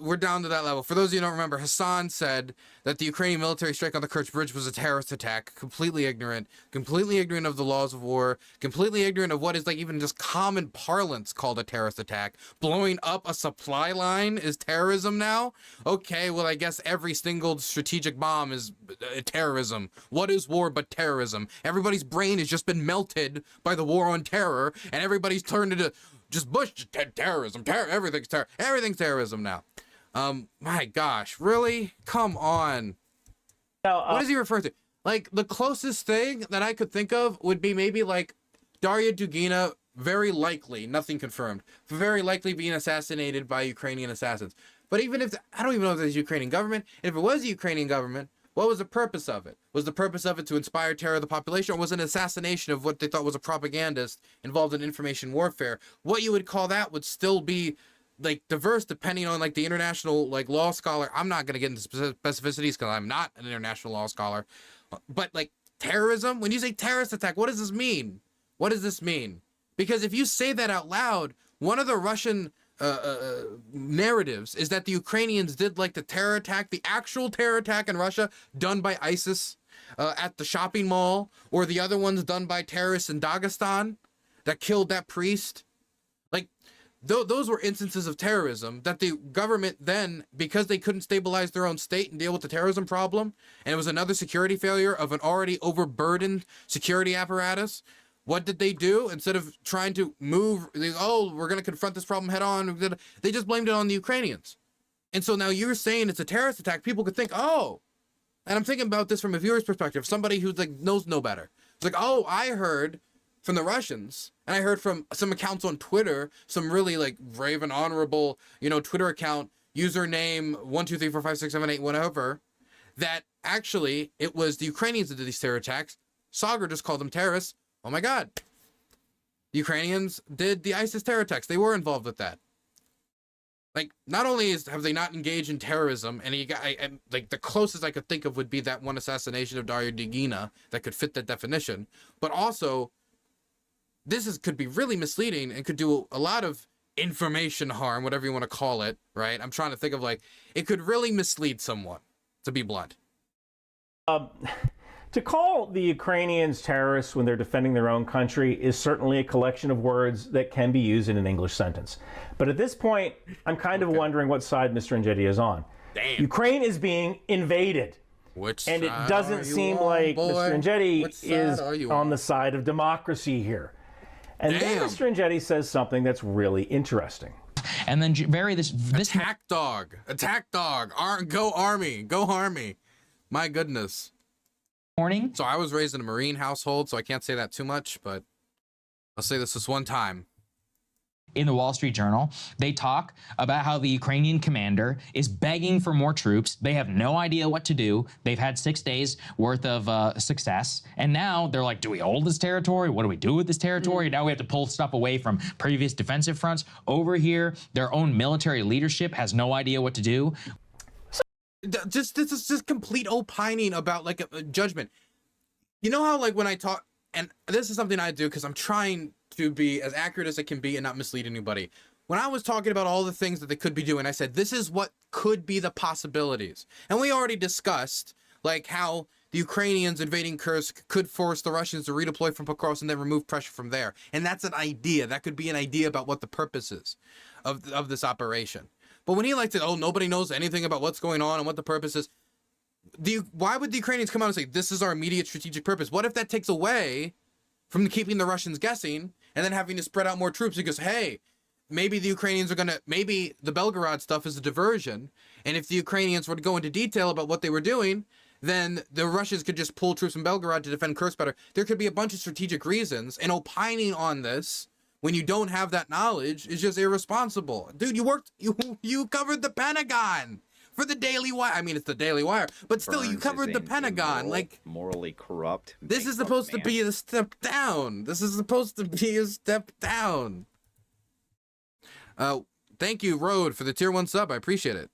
we're down to that level. For those of you who don't remember, Hassan said that the Ukrainian military strike on the Kursk bridge was a terrorist attack. Completely ignorant of the laws of war, completely ignorant of what is like even just common parlance called a terrorist attack. Blowing up a supply line is terrorism now? Okay, well, I guess every single strategic bomb is terrorism. What is war but terrorism? Everybody's brain has just been melted by the war on terror, and everybody's turned into just Bush terrorism. Everything's terrorism now. My gosh, really? Come on. Now, what does he refer to? Like, the closest thing that I could think of would be maybe like Daria Dugina, very likely, nothing confirmed, very likely being assassinated by Ukrainian assassins. But even if, I don't even know if it's the Ukrainian government. If it was the Ukrainian government, what was the purpose of it? Was the purpose of it to inspire terror of the population, or was it an assassination of what they thought was a propagandist involved in information warfare? What you would call that would still be like diverse depending on like the international like law scholar. I'm not going to get into specificities because I'm not an international law scholar. But like terrorism, when you say terrorist attack, what does this mean? What does this mean? Because if you say that out loud, one of the Russian narratives is that the Ukrainians did like the terror attack, the actual terror attack in Russia done by ISIS at the shopping mall, or the other ones done by terrorists in Dagestan that killed that priest. Like those were instances of terrorism that the government then, because they couldn't stabilize their own state and deal with the terrorism problem, and it was another security failure of an already overburdened security apparatus, what did they do? Instead of trying to move, we're going to confront this problem head on, they just blamed it on the Ukrainians. And so now you're saying it's a terrorist attack. People could think, and I'm thinking about this from a viewer's perspective, somebody who's like knows no better. It's like, I heard from the Russians, and I heard from some accounts on Twitter, some really like brave and honorable, Twitter account, username 123456778 whatever, that actually it was the Ukrainians that did these terror attacks. Sagar just called them terrorists. Oh my God. The Ukrainians did the ISIS terror attacks. They were involved with that. Like, not only have they not engaged in terrorism, and like the closest I could think of would be that one assassination of Daria Dugina that could fit that definition, but also could be really misleading and could do a lot of information harm, whatever you want to call it, right? I'm trying to think of, like, it could really mislead someone, to be blunt. To call the Ukrainians terrorists when they're defending their own country is certainly a collection of words that can be used in an English sentence. But at this point, I'm kind of wondering what side Mr. Engetti is on. Damn. Ukraine is being invaded. And it doesn't seem like Mr. Engetti is on the side of democracy here. And then Mr. Engetti says something that's really interesting. And then this attack dog, go army, go army. My goodness. Morning. So I was raised in a Marine household, so I can't say that too much, but I'll say this one time. In the Wall Street Journal, they talk about how the Ukrainian commander is begging for more troops. They have no idea what to do. They've had 6 days worth of success. And now they're like, do we hold this territory? What do we do with this territory? Now we have to pull stuff away from previous defensive fronts. Over here, their own military leadership has no idea what to do. This is just complete opining about, like, a judgment. You know how, like, when I talk, and this is something I do because I'm trying to be as accurate as I can be and not mislead anybody. When I was talking about all the things that they could be doing, I said, this is what could be the possibilities. And we already discussed, like, how the Ukrainians invading Kursk could force the Russians to redeploy from Pokrovsk and then remove pressure from there. And that's an idea. That could be an idea about what the purpose is of this operation. But when he likes it, oh, nobody knows anything about what's going on and what the purpose is. Why would the Ukrainians come out and say, this is our immediate strategic purpose? What if that takes away from keeping the Russians guessing and then having to spread out more troops because, hey, maybe the Ukrainians maybe the Belgorod stuff is a diversion. And if the Ukrainians were to go into detail about what they were doing, then the Russians could just pull troops from Belgorod to defend Kursk better. There could be a bunch of strategic reasons, and opining on this when you don't have that knowledge is just irresponsible. Dude, you covered the Pentagon for the Daily Wire. I mean, it's the Daily Wire, but still, you covered the Pentagon. Like, morally corrupt. This is supposed to be a step down. This is supposed to be a step down. Thank you, Road, for the tier 1 sub. I appreciate it.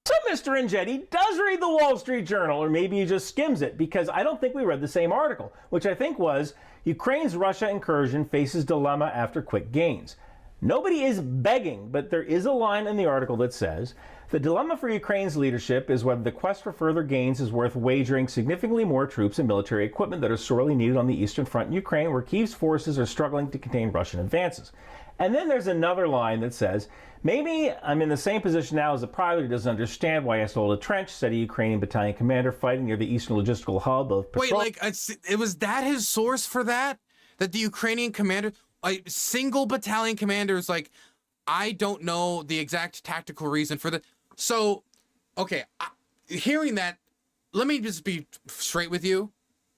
So Mr. Engetti does read the Wall Street Journal, or maybe he just skims it, because I don't think we read the same article, which I think was Ukraine's Russia incursion faces dilemma after quick gains. Nobody is begging, but there is a line in the article that says, the dilemma for Ukraine's leadership is whether the quest for further gains is worth wagering significantly more troops and military equipment that are sorely needed on the eastern front in Ukraine, where Kyiv's forces are struggling to contain Russian advances. And then there's another line that says, maybe I'm in the same position now as a pilot who doesn't understand why I has to hold a trench, said a Ukrainian battalion commander fighting near the eastern logistical hub of patrol. Wait, like, it was that his source for that? That the Ukrainian commander, a single battalion commander is like, I don't know the exact tactical reason for that. So, okay, hearing that, let me just be straight with you.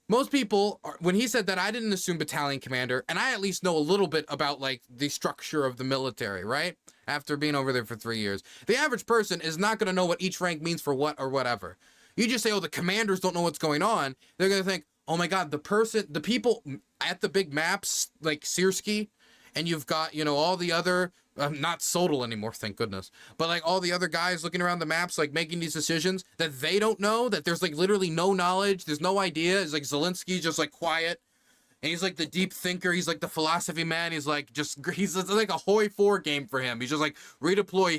Most people, when he said that, I didn't assume battalion commander, and I at least know a little bit about, like, the structure of the military, right? After being over there for 3 years. The average person is not going to know what each rank means for what or whatever. You just say, oh, the commanders don't know what's going on. They're going to think, oh my God, the people at the big maps, like Sierski, and you've got, you know, all the other, not Sodal anymore, thank goodness, but like all the other guys looking around the maps, like making these decisions that they don't know, that there's like literally no knowledge, there's no idea. It's like Zelensky's just like quiet, and he's like the deep thinker, he's like the philosophy man, he's like it's like a Hoi 4 game for him. He's just like, redeploy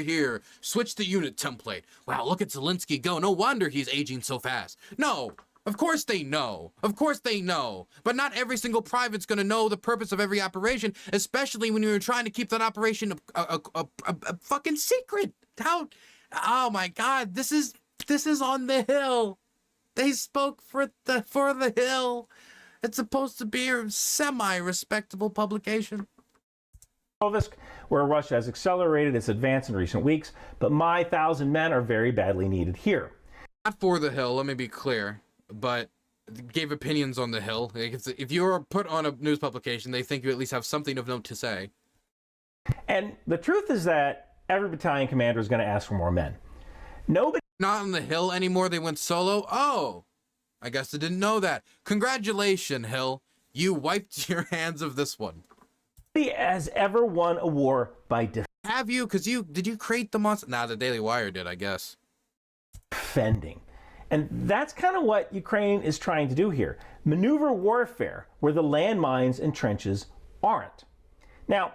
here, switch the unit template. Wow, look at Zelensky go, no wonder he's aging so fast. No. Of course they know. Of course they know. But not every single private's going to know the purpose of every operation, especially when you're trying to keep that operation a fucking secret. How? Oh my God, this is on the Hill. They spoke for the Hill. It's supposed to be a semi-respectable publication. Where Russia has accelerated its advance in recent weeks, but my 1,000 men are very badly needed here. Not for the Hill, let me be clear. But gave opinions on the Hill. If you're put on a news publication, they think you at least have something of note to say. And the truth is that every battalion commander is going to ask for more men. Nobody. Not on the Hill anymore. They went solo. Oh, I guess I didn't know that. Congratulations, Hill. You wiped your hands of this one. Nobody has ever won a war by Have you? Because did you create the monster? Nah, the Daily Wire did, I guess. defending. And that's kind of what Ukraine is trying to do here. Maneuver warfare where the landmines and trenches aren't. Now,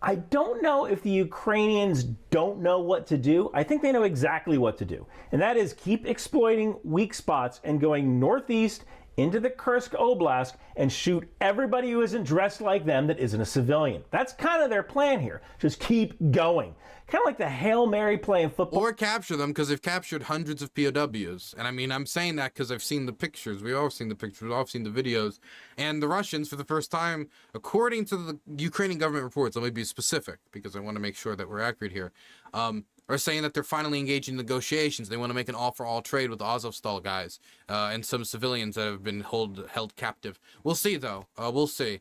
I don't know if the Ukrainians don't know what to do. I think they know exactly what to do. And that is keep exploiting weak spots and going northeast into the Kursk Oblast and shoot everybody who isn't dressed like them that isn't a civilian. That's kind of their plan here. Just keep going. Kind of like the Hail Mary play in football. Or capture them, because they've captured hundreds of POWs. And I mean, I'm saying that because I've seen the pictures. We've all seen the pictures. We've all seen the videos. And the Russians, for the first time, according to the Ukrainian government reports, let me be specific, because I want to make sure that we're accurate here, are saying that they're finally engaging in negotiations. They want to make an all-for-all trade with the Azovstal guys and some civilians that have been held captive. We'll see, though. We'll see.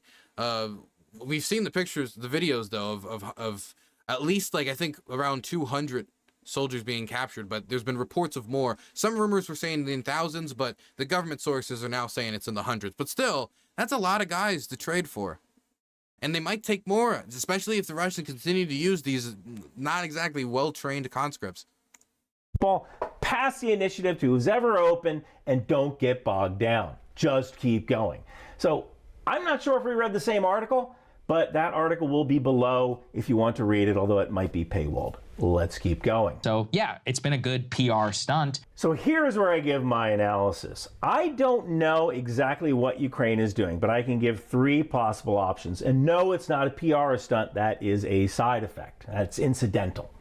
We've seen the pictures, the videos, though, of at least, like, I think around 200 soldiers being captured, but there's been reports of more. Some rumors were saying in thousands, but the government sources are now saying it's in the hundreds. But still, that's a lot of guys to trade for. And they might take more, especially if the Russians continue to use these not exactly well-trained conscripts. Pass the initiative to who's ever open and don't get bogged down. Just keep going. So I'm not sure if we read the same article, but that article will be below if you want to read it, although it might be paywalled. Let's keep going. So yeah, it's been a good PR stunt. So here's where I give my analysis. I don't know exactly what Ukraine is doing, but I can give three possible options. And no, it's not a PR stunt. That is a side effect. That's incidental.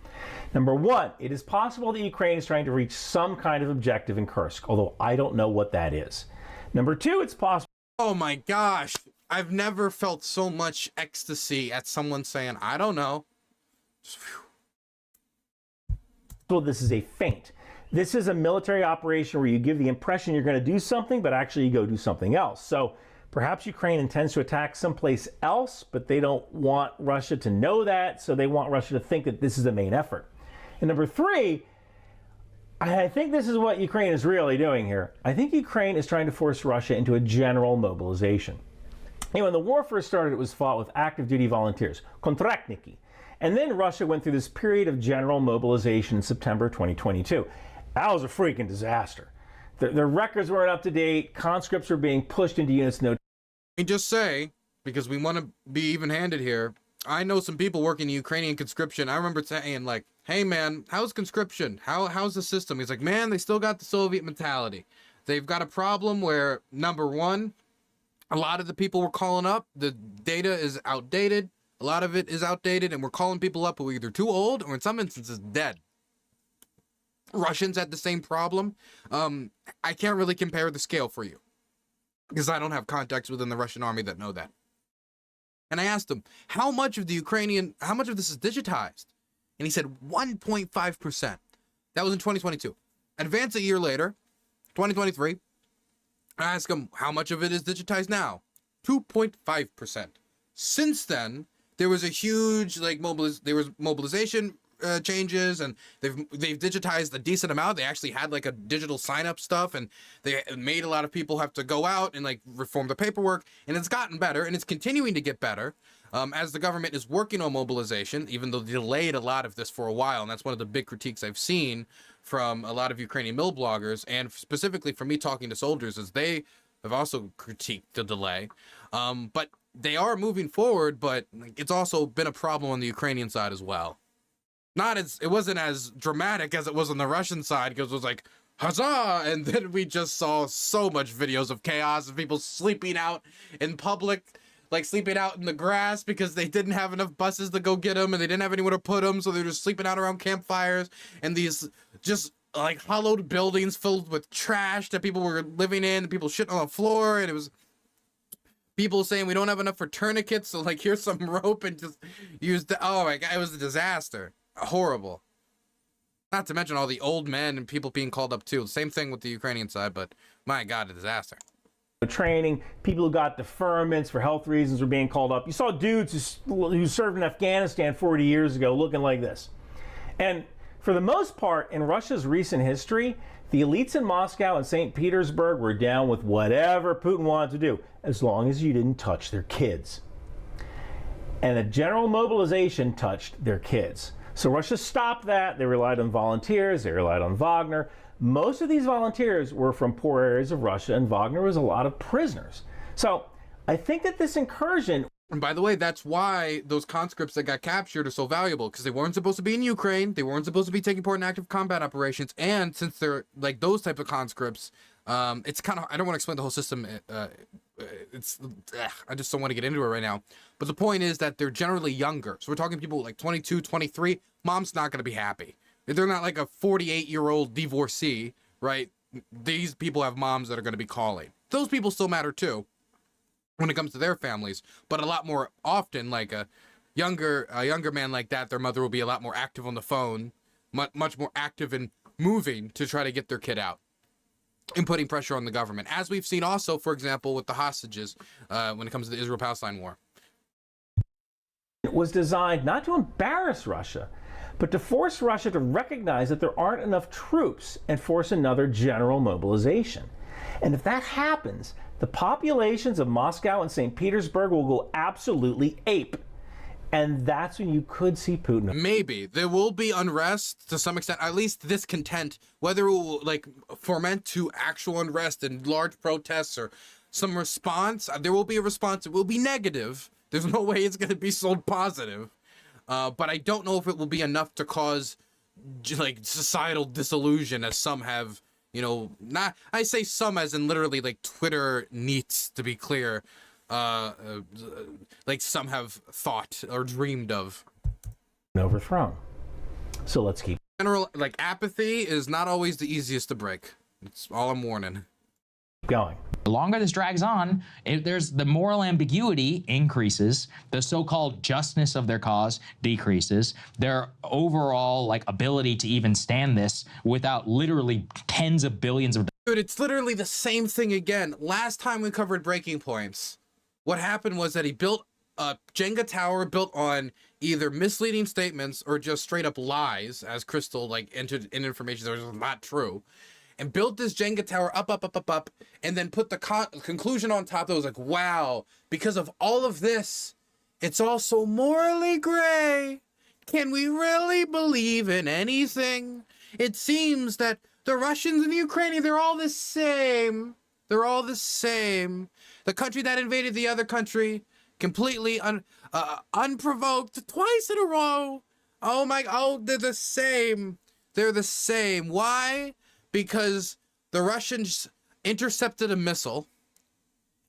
Number one, it is possible that Ukraine is trying to reach some kind of objective in Kursk, although I don't know what that is. Number two, it's possible. Oh my gosh. I've never felt so much ecstasy at someone saying, I don't know. Well, this is a feint. This is a military operation where you give the impression you're going to do something, but actually you go do something else. So perhaps Ukraine intends to attack someplace else, but they don't want Russia to know that, so they want Russia to think that this is the main effort. And number three, I think this is what Ukraine is really doing here. I think Ukraine is trying to force Russia into a general mobilization. And when the war first started, it was fought with active duty volunteers, kontraktniki. And then Russia went through this period of general mobilization in September 2022. That was a freaking disaster. Their records weren't up to date. Conscripts were being pushed into units. Let me just say, because we want to be even-handed here, I know some people working in Ukrainian conscription. I remember saying, like, hey, man, how's conscription? How's the system? He's like, man, they still got the Soviet mentality. They've got a problem where, number one, a lot of the people we're calling up, the data is outdated. A lot of it is outdated, and we're calling people up who are either too old or in some instances dead. Russians had the same problem. I can't really compare the scale for you because I don't have contacts within the Russian army that know that. And I asked him, how much of this is digitized? And he said 1.5%. That was in 2022. Advance a year later, 2023. I asked him, how much of it is digitized now? 2.5%. Since then, there was a huge mobilization changes, and they've digitized a decent amount. They actually had like a digital sign-up stuff, and they made a lot of people have to go out and like reform the paperwork, and it's gotten better, and it's continuing to get better as the government is working on mobilization, even though they delayed a lot of this for a while, and that's one of the big critiques I've seen from a lot of Ukrainian mill bloggers, and specifically from me talking to soldiers, as they have also critiqued the delay. But they are moving forward, but it's also been a problem on the Ukrainian side as well. It wasn't as dramatic as it was on the Russian side, because it was like, huzzah! And then we just saw so much videos of chaos of people sleeping out in public, like sleeping out in the grass because they didn't have enough buses to go get them, and they didn't have anywhere to put them, so they were just sleeping out around campfires, and these just like hollowed buildings filled with trash that people were living in, and people shitting on the floor, and it was people saying we don't have enough for tourniquets, so like here's some rope and just use the, oh my god, it was a disaster. Horrible. Not to mention all the old men and people being called up too. Same thing with the Ukrainian side, but my god, a disaster. Training, people who got deferments for health reasons were being called up. You saw dudes who served in Afghanistan 40 years ago looking like this. And For the most part, in Russia's recent history, the elites in Moscow and St. Petersburg were down with whatever Putin wanted to do, as long as you didn't touch their kids. And the general mobilization touched their kids. So Russia stopped that. They relied on volunteers. They relied on Wagner. Most of these volunteers were from poor areas of Russia, and Wagner was a lot of prisoners. So I think that this incursion... And by the way, that's why those conscripts that got captured are so valuable, because they weren't supposed to be in Ukraine. They weren't supposed to be taking part in active combat operations. And since they're like those type of conscripts, it's kind of, I don't want to explain the whole system. I just don't want to get into it right now. But the point is that they're generally younger. So we're talking people like 22, 23. Mom's not going to be happy. They're not like a 48-year-old divorcee, right? These people have moms that are going to be calling. Those people still matter too when it comes to their families, but a lot more often, like a younger man like that, their mother will be a lot more active on the phone, much more active in moving to try to get their kid out and putting pressure on the government, as we've seen also, for example, with the hostages when it comes to the Israel-Palestine war. It was designed not to embarrass Russia, but to force Russia to recognize that there aren't enough troops and force another general mobilization. And if that happens, the populations of Moscow and St. Petersburg will go absolutely ape. And that's when you could see Putin. Maybe. There will be unrest to some extent, at least discontent, whether it will like ferment to actual unrest and large protests or some response. There will be a response. It will be negative. There's no way it's going to be sold positive. But I don't know if it will be enough to cause like societal disillusion, as some have, you know, not, I say some as in literally like Twitter needs to be clear. Like some have thought or dreamed of. Overthrown. So let's keep. General, like apathy is not always the easiest to break. It's all I'm warning. Going. The longer this drags on, there's the moral ambiguity increases, the so-called justness of their cause decreases, their overall like ability to even stand this without literally tens of billions of. Dude, it's literally the same thing again. Last time we covered breaking points, what happened was that he built a Jenga tower built on either misleading statements or just straight up lies, as Crystal like entered in information that was not true, and built this Jenga tower up, and then put the conclusion on top that was like, wow, because of all of this, it's all so morally gray. Can we really believe in anything? It seems that the Russians and the Ukrainians, they're all the same. They're all the same. The country that invaded the other country, completely unprovoked, twice in a row. Oh, they're the same. They're the same. Why? Because the Russians intercepted a missile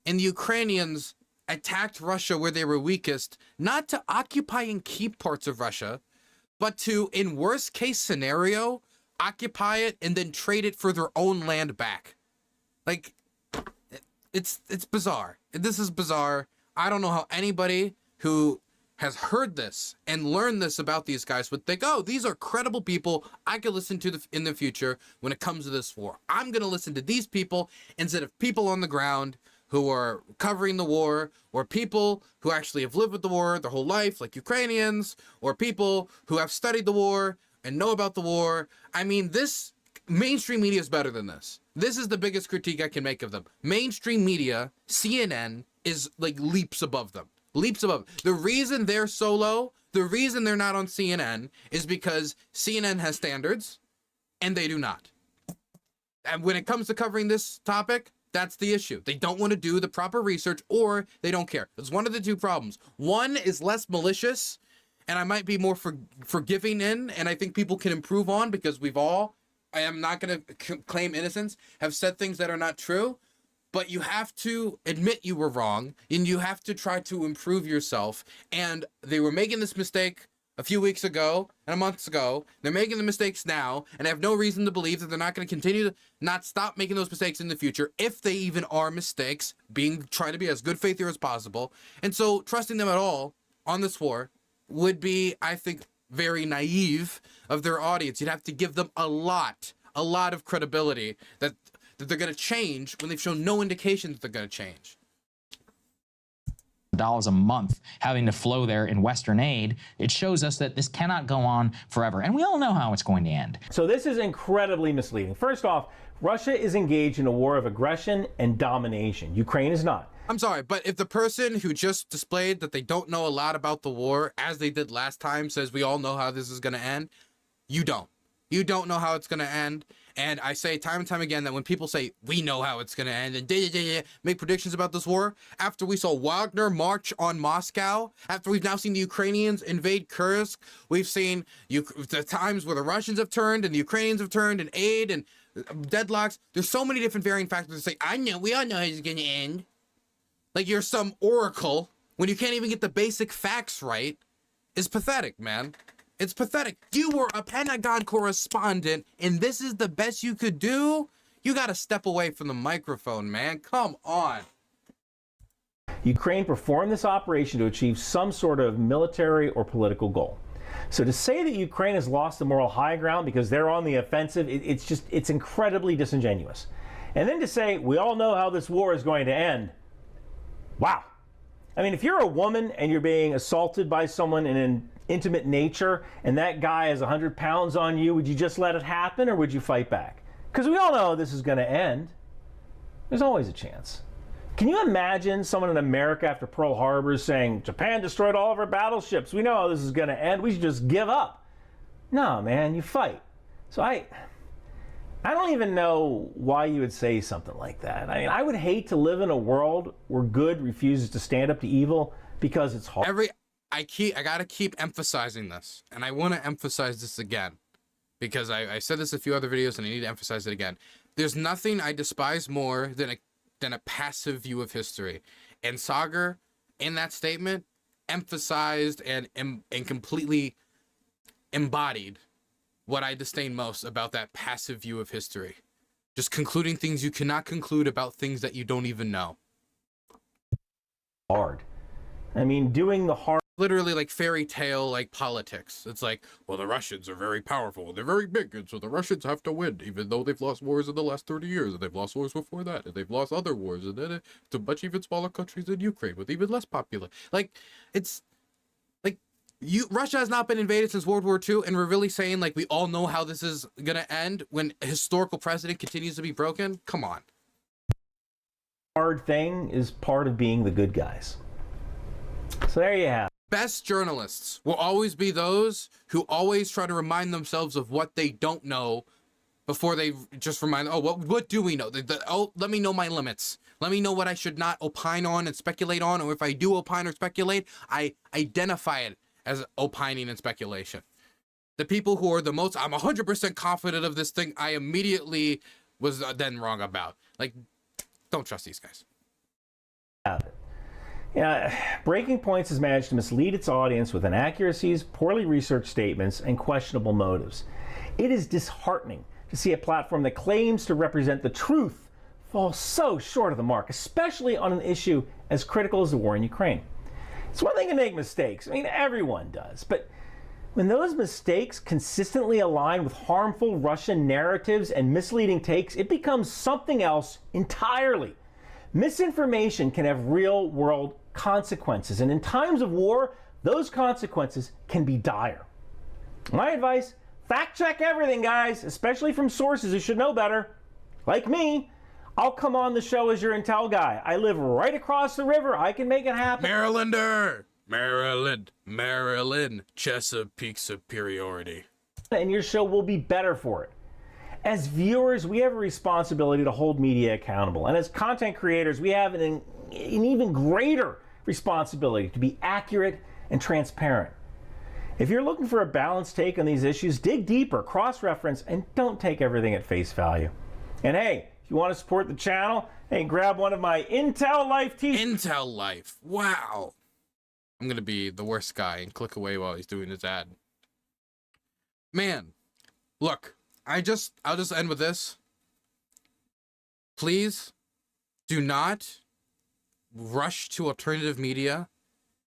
and the Ukrainians attacked Russia where they were weakest, not to occupy and keep parts of Russia, but to, in worst case scenario, occupy it and then trade it for their own land back. Like, it's bizarre. This is bizarre. I don't know how anybody who has heard this and learned this about these guys would think, oh, these are credible people I could listen to in the future when it comes to this war. I'm going to listen to these people instead of people on the ground who are covering the war, or people who actually have lived with the war their whole life, like Ukrainians, or people who have studied the war and know about the war. I mean, this mainstream media is better than this. This is the biggest critique I can make of them. Mainstream media, CNN, is like leaps above them. Leaps above. The reason they're so low, the reason they're not on CNN is because CNN has standards and they do not. And when it comes to covering this topic, that's the issue. They don't want to do the proper research, or they don't care. It's one of the two problems. One is less malicious, and I might be more forgiving in, and I think people can improve on, because we've all, I am not going to claim innocence, have said things that are not true. But you have to admit you were wrong, and you have to try to improve yourself. And they were making this mistake a few weeks ago and a month ago. They're making the mistakes now, and I have no reason to believe that they're not going to continue to not stop making those mistakes in the future, if they even are mistakes, trying to be as good faith here as possible. And so trusting them at all on this war would be, I think, very naive of their audience. You'd have to give them a lot of credibility that they're going to change when they've shown no indication that they're going to change. dollars a month having to flow there in Western aid, it shows us that this cannot go on forever. And we all know how it's going to end. So this is incredibly misleading. First off, Russia is engaged in a war of aggression and domination. Ukraine is not. I'm sorry, but if the person who just displayed that they don't know a lot about the war, as they did last time, says we all know how this is going to end, you don't. You don't know how it's going to end. And I say time and time again that when people say we know how it's going to end and make predictions about this war, after we saw Wagner march on Moscow, after we've now seen the Ukrainians invade Kursk, we've seen the times where the Russians have turned and the Ukrainians have turned, and aid and deadlocks. There's so many different varying factors to say, I know, we all know how it's going to end. Like you're some oracle when you can't even get the basic facts right is pathetic, man. It's pathetic. You were a Pentagon correspondent and this is the best you could do? You got to step away from the microphone, man. Come on. Ukraine performed this operation to achieve some sort of military or political goal. So to say that Ukraine has lost the moral high ground because they're on the offensive, it's incredibly disingenuous. And then to say, we all know how this war is going to end. Wow. I mean, if you're a woman and you're being assaulted by someone in an intimate nature and that guy has 100 pounds on you, would you just let it happen or would you fight back? Because we all know this is going to end. There's always a chance. Can you imagine someone in America after Pearl Harbor saying, Japan destroyed all of our battleships. We know how this is going to end. We should just give up. No, man, you fight. So I don't even know why you would say something like that. I mean, I would hate to live in a world where good refuses to stand up to evil because it's hard. I gotta keep emphasizing this, and I want to emphasize this again because I said this in a few other videos and I need to emphasize it again. There's nothing I despise more than a passive view of history, and Sagar in that statement emphasized and completely embodied what I disdain most about that passive view of history. Just concluding things you cannot conclude about things that you don't even know. Hard. I mean, doing the hard. Literally like fairy tale, like politics. It's like, well, the Russians are very powerful. They're very big, and so the Russians have to win, even though they've lost wars in the last 30 years, and they've lost wars before that, and they've lost other wars, and then to much even smaller countries than Ukraine with even less popular. Like, it's like Russia has not been invaded since World War II, and we're really saying like we all know how this is gonna end when a historical precedent continues to be broken. Come on. Hard thing is part of being the good guys. So there you have it. Best journalists will always be those who always try to remind themselves of what they don't know before they just remind, oh, what do we know? Let me know my limits. Let me know what I should not opine on and speculate on, or if I do opine or speculate, I identify it as opining and speculation. The people who are the most, I'm 100% confident of this thing, I immediately was then wrong about. Like, don't trust these guys. Have it. Yeah, Breaking Points has managed to mislead its audience with inaccuracies, poorly researched statements, and questionable motives. It is disheartening to see a platform that claims to represent the truth fall so short of the mark, especially on an issue as critical as the war in Ukraine. It's one thing to make mistakes. I mean, everyone does. But when those mistakes consistently align with harmful Russian narratives and misleading takes, it becomes something else entirely. Misinformation can have real-world consequences, and in times of war, those consequences can be dire. My advice, fact check everything, guys, especially from sources who should know better. Like me, I'll come on the show as your intel guy. I live right across the river. I can make it happen. Marylander! Maryland, Chesapeake superiority. And your show will be better for it. As viewers, we have a responsibility to hold media accountable. And as content creators, we have an even greater responsibility to be accurate and transparent. If you're looking for a balanced take on these issues, dig deeper, cross-reference, and don't take everything at face value. And hey, if you want to support the channel, hey, grab one of my Intel Life t-shirts. Intel Life, wow. I'm gonna be the worst guy and click away while he's doing his ad. Man, look. I'll just end with this. Please do not rush to alternative media.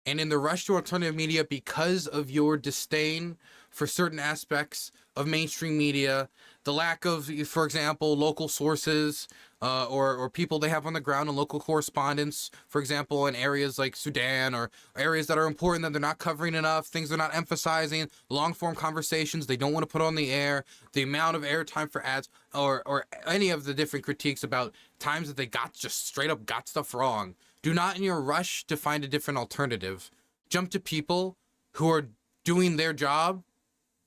And in the rush to alternative media, because of your disdain for certain aspects of mainstream media, the lack of, for example, local sources, or people they have on the ground and local correspondents, for example, in areas like Sudan or areas that are important that they're not covering enough, things they're not emphasizing, long form conversations they don't want to put on the air, the amount of airtime for ads, or any of the different critiques about times that they just straight up got stuff wrong. Do not, in your rush to find a different alternative, jump to people who are doing their job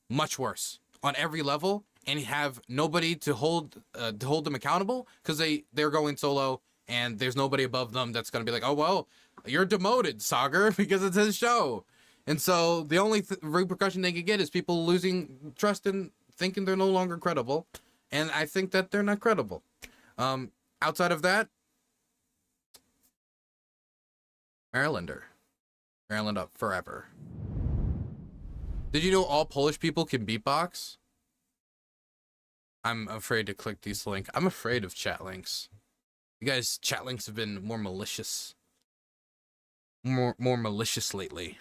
much worse on every level and have nobody to hold them accountable because they're going solo and there's nobody above them that's going to be like, oh, well, you're demoted, Sagar, because it's his show. And so the only repercussion they could get is people losing trust and thinking they're no longer credible. And I think that they're not credible. Outside of that, Maryland up forever. Did you know all Polish people can beatbox? I'm afraid to click these links. I'm afraid of chat links. You guys, chat links have been more malicious. More malicious lately.